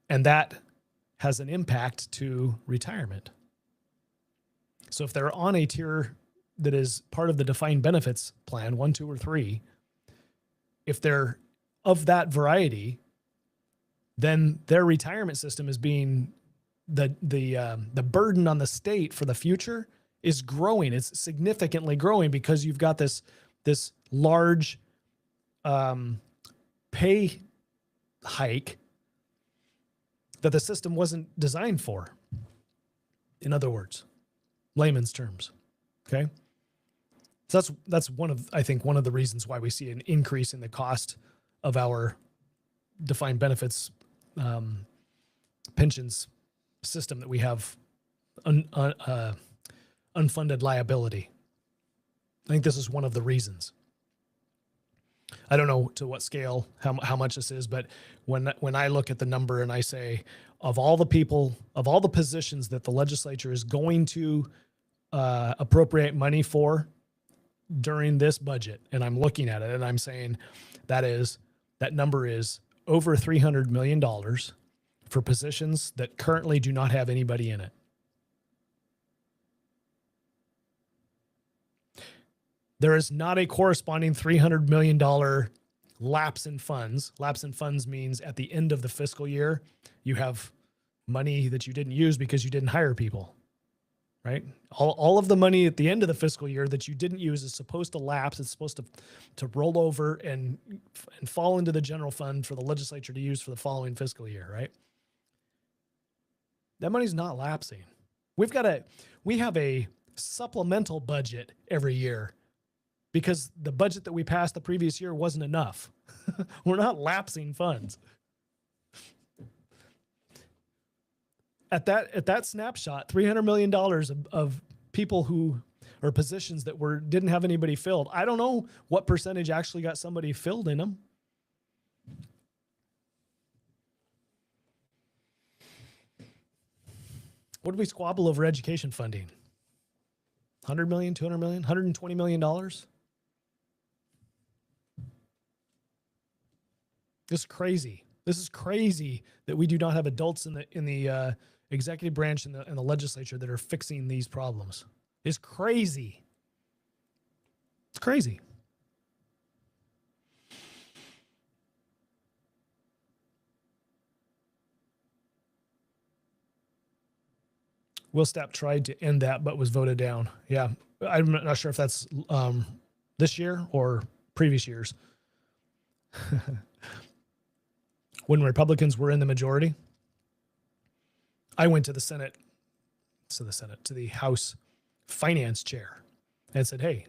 and that has an impact to retirement. So if they're on a tier that is part of the defined benefits plan, 1, 2, or 3, if they're of that variety, then their retirement system is being the burden on the state for the future is growing. It's significantly growing because you've got this large pay hike that the system wasn't designed for. In other words, layman's terms. Okay. So that's one of the reasons why we see an increase in the cost of our defined benefits pensions system that we have unfunded liability. I think this is one of the reasons. I don't know to what scale, how much this is, but when I look at the number and I say, of all the people, of all the positions that the legislature is going to appropriate money for during this budget, and I'm looking at it and I'm saying that number is over $300 million for positions that currently do not have anybody in it. There is not a corresponding $300 million lapse in funds. Lapse in funds means at the end of the fiscal year, you have money that you didn't use because you didn't hire people, right? All of the money at the end of the fiscal year that you didn't use is supposed to lapse. It's supposed to roll over and fall into the general fund for the legislature to use for the following fiscal year, right? That money's not lapsing. We have a supplemental budget every year because the budget that we passed the previous year wasn't enough. We're not lapsing funds. At that snapshot, $300 million of people who or positions that didn't have anybody filled. I don't know what percentage actually got somebody filled in them. What did we squabble over education funding? 100 million, 200 million, $120 million? This is crazy. This is crazy that we do not have adults in the executive branch and the legislature that are fixing these problems. It's crazy. It's crazy. Willstapp tried to end that, but was voted down. Yeah, I'm not sure if that's this year or previous years. When Republicans were in the majority, I went to the House Finance Chair and said, hey,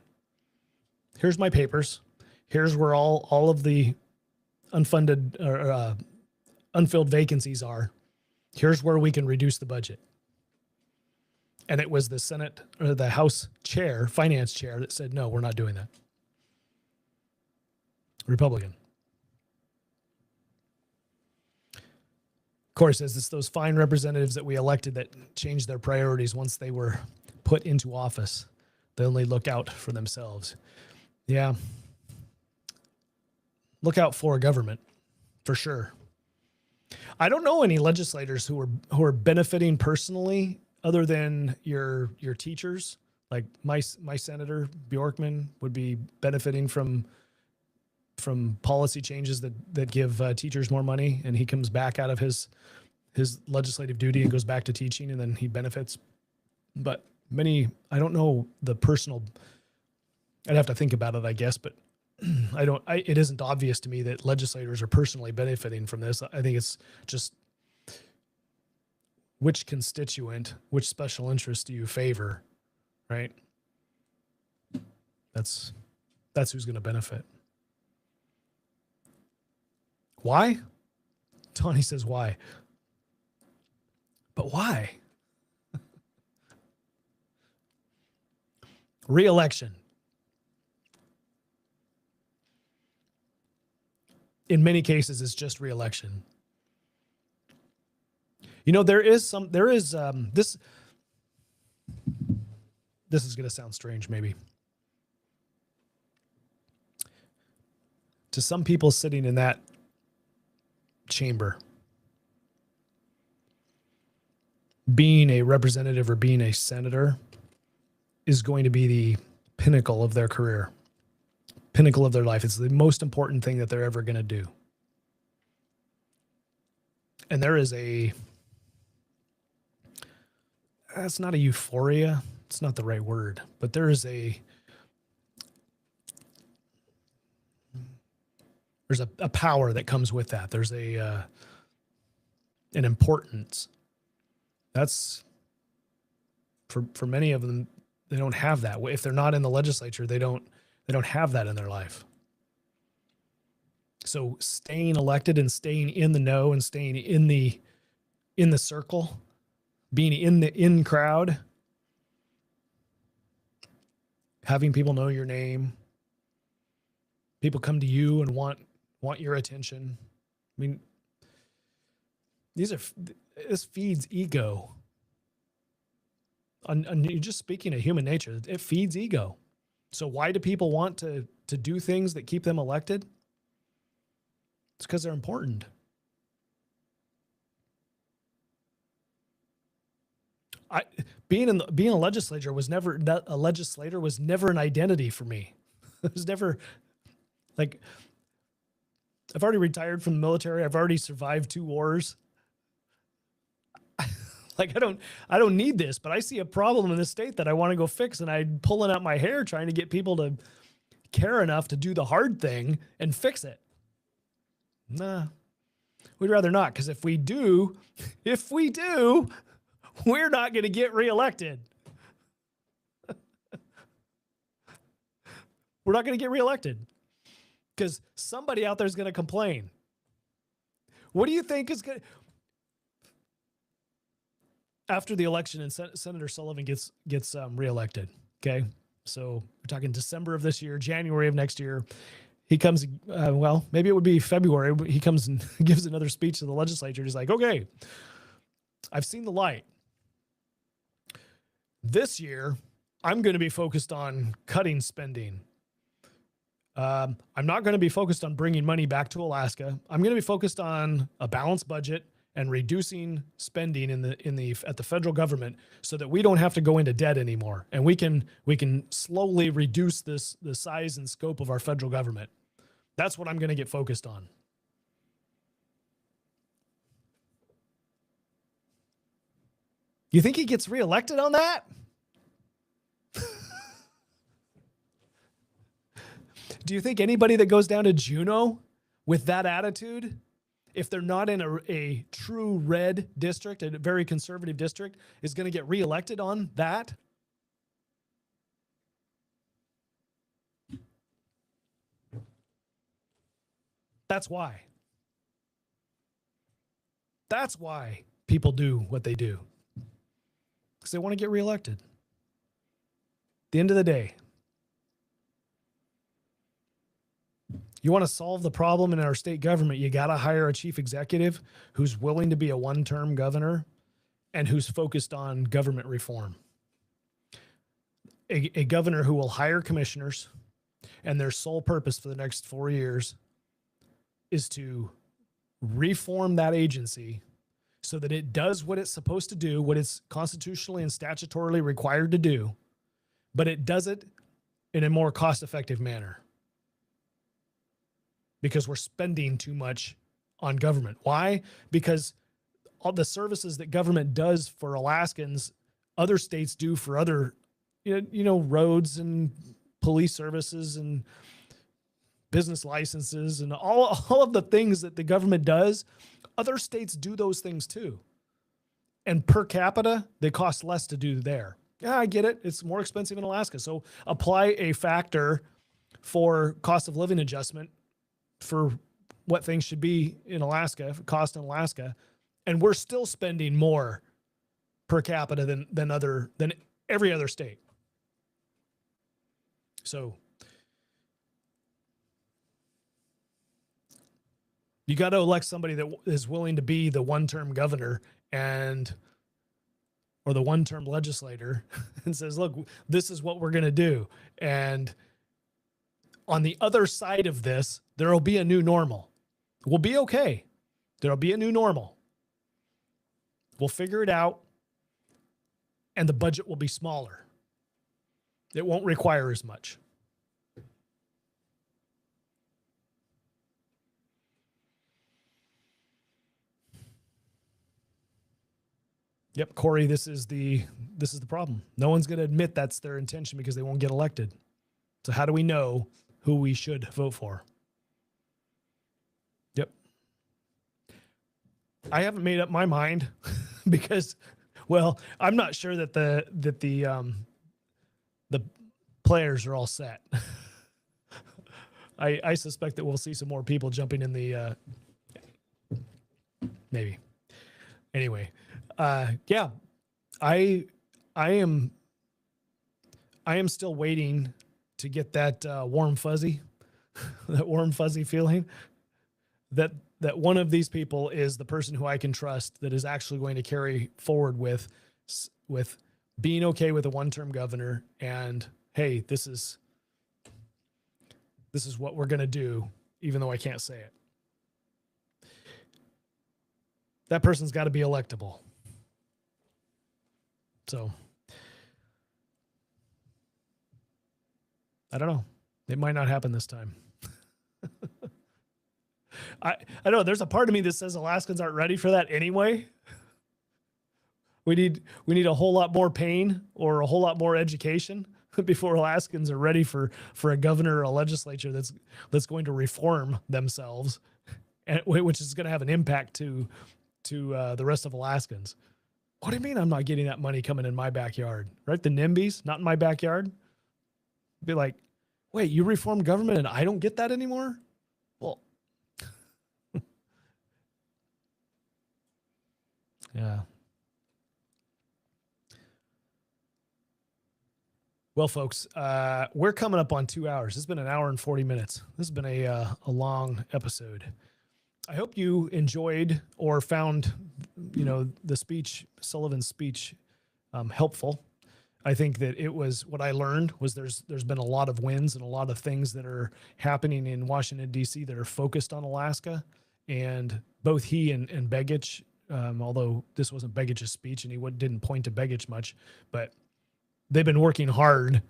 here's my papers. Here's where all of the unfunded or unfilled vacancies are. Here's where we can reduce the budget. And it was the Senate or the House Chair, Finance Chair, that said, no, we're not doing that. Republican. Of course, it's those fine representatives that we elected that changed their priorities once they were put into office. They only look out for themselves. Yeah. Look out for government, for sure. I don't know any legislators who are benefiting personally other than your teachers. Like my Senator Bjorkman would be benefiting from policy changes that give teachers more money, and he comes back out of his legislative duty and goes back to teaching, and then he benefits. But I don't know the personal, I'd have to think about it, I guess, but it isn't obvious to me that legislators are personally benefiting from this. I think it's just which constituent, which special interest do you favor, right? That's who's going to benefit. Why? Tony says why. But why? Re-election. In many cases, it's just re-election. You know, this is going to sound strange, maybe. To some people sitting in that chamber, being a representative or being a senator is going to be the pinnacle of their career, pinnacle of their life. It's the most important thing that they're ever going to do. And there is that's not a euphoria. It's not the right word, but there's a power that comes with that. There's an importance. That's for many of them, they don't have that. If they're not in the legislature, they don't have that in their life. So staying elected and staying in the know and staying in the circle, being in the in crowd, having people know your name, people come to you and want your attention. I mean, this feeds ego. And you're just speaking of human nature. It feeds ego. So why do people want to do things that keep them elected? It's because they're important. Being a legislator was never an identity for me. It was never like, I've already retired from the military. I've already survived 2 wars. Like, I don't need this, but I see a problem in the state that I want to go fix, and I'm pulling out my hair trying to get people to care enough to do the hard thing and fix it. Nah, we'd rather not, because if we do, we're not going to get reelected. We're not going to get reelected because somebody out there is going to complain. What do you think is going to... After the election and Senator Sullivan gets reelected, okay? So we're talking December of this year, January of next year. He comes, well, maybe it would be February. He comes and gives another speech to the legislature. He's like, okay, I've seen the light. This year, I'm going to be focused on cutting spending. I'm not going to be focused on bringing money back to Alaska. I'm going to be focused on a balanced budget and reducing spending at the federal government so that we don't have to go into debt anymore, and we can slowly reduce the size and scope of our federal government. That's what I'm going to get focused on. You think he gets reelected on that? Do you think anybody that goes down to Juneau with that attitude, if they're not in a true red district, a very conservative district, is going to get reelected on that? That's why. That's why people do what they do. Because they want to get reelected. At the end of the day, you want to solve the problem in our state government, you got to hire a chief executive who's willing to be a one-term governor and who's focused on government reform. A governor who will hire commissioners, and their sole purpose for the next 4 years is to reform that agency so that it does what it's supposed to do, what it's constitutionally and statutorily required to do, but it does it in a more cost-effective manner. Because we're spending too much on government. Why? Because all the services that government does for Alaskans, other states do for other, roads and police services and business licenses and all of the things that the government does. Other states do those things too. And per capita, they cost less to do there. Yeah, I get it. It's more expensive in Alaska. So apply a factor for cost of living adjustment for what things should be in Alaska, for cost in Alaska, and we're still spending more per capita than every other state. So you got to elect somebody that is willing to be the one-term governor or the one-term legislator and says, look, this is what we're going to do. And on the other side of this, there will be a new normal. We'll be okay. There'll be a new normal. We'll figure it out, and the budget will be smaller. It won't require as much. Yep, Corey, this is the problem. No one's going to admit that's their intention because they won't get elected. So how do we know who we should vote for? Yep. I haven't made up my mind because, well, I'm not sure that the players are all set. I suspect that we'll see some more people jumping in the maybe. Anyway, yeah, I am still waiting to get that warm fuzzy, that warm fuzzy feeling that one of these people is the person who I can trust that is actually going to carry forward with being okay with a one-term governor and, hey, this is what we're going to do, even though I can't say it. That person's got to be electable. So I don't know. It might not happen this time. I know there's a part of me that says Alaskans aren't ready for that anyway. We need a whole lot more pain or a whole lot more education before Alaskans are ready for a governor or a legislature that's going to reform themselves, and which is going to have an impact to the rest of Alaskans. What do you mean I'm not getting that money coming in my backyard? Right? The NIMBYs, not in my backyard. Be like, wait, you reform government and I don't get that anymore? Well, yeah. Well, folks, we're coming up on 2 hours. It's been an hour and 40 minutes. This has been a long episode. I hope you enjoyed or found, the speech, Sullivan's speech, helpful. I think that it was, what I learned was there's been a lot of wins and a lot of things that are happening in Washington, D.C. that are focused on Alaska. And both he and Begich, although this wasn't Begich's speech and he didn't point to Begich much, but they've been working hard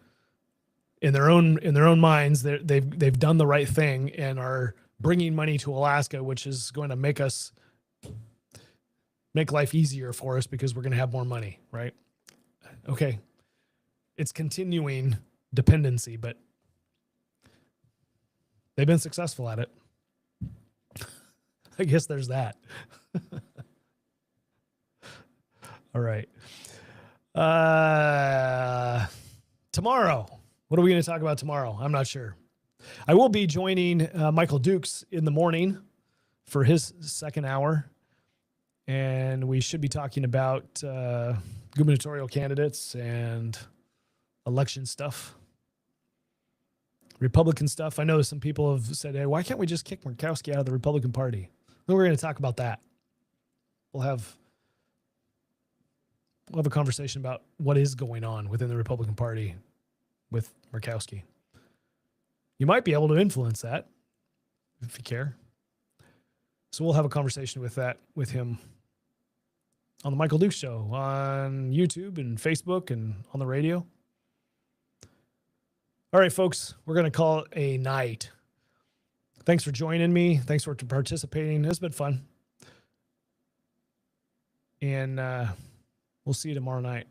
in their own minds. They've done the right thing and are bringing money to Alaska, which is going to make life easier for us because we're going to have more money, right? Okay. It's continuing dependency, but they've been successful at it. I guess there's that. All right. Tomorrow, what are we going to talk about tomorrow? I'm not sure. I will be joining Michael Dukes in the morning for his second hour. And we should be talking about gubernatorial candidates and election stuff, Republican stuff. I know some people have said, hey, why can't we just kick Murkowski out of the Republican Party? Then we're going to talk about that. We'll have a conversation about what is going on within the Republican Party with Murkowski. You might be able to influence that if you care. So we'll have a conversation with him on the Michael Dukes Show on YouTube and Facebook and on the radio. All right, folks, we're going to call it a night. Thanks for joining me. Thanks for participating. It's been fun. And we'll see you tomorrow night.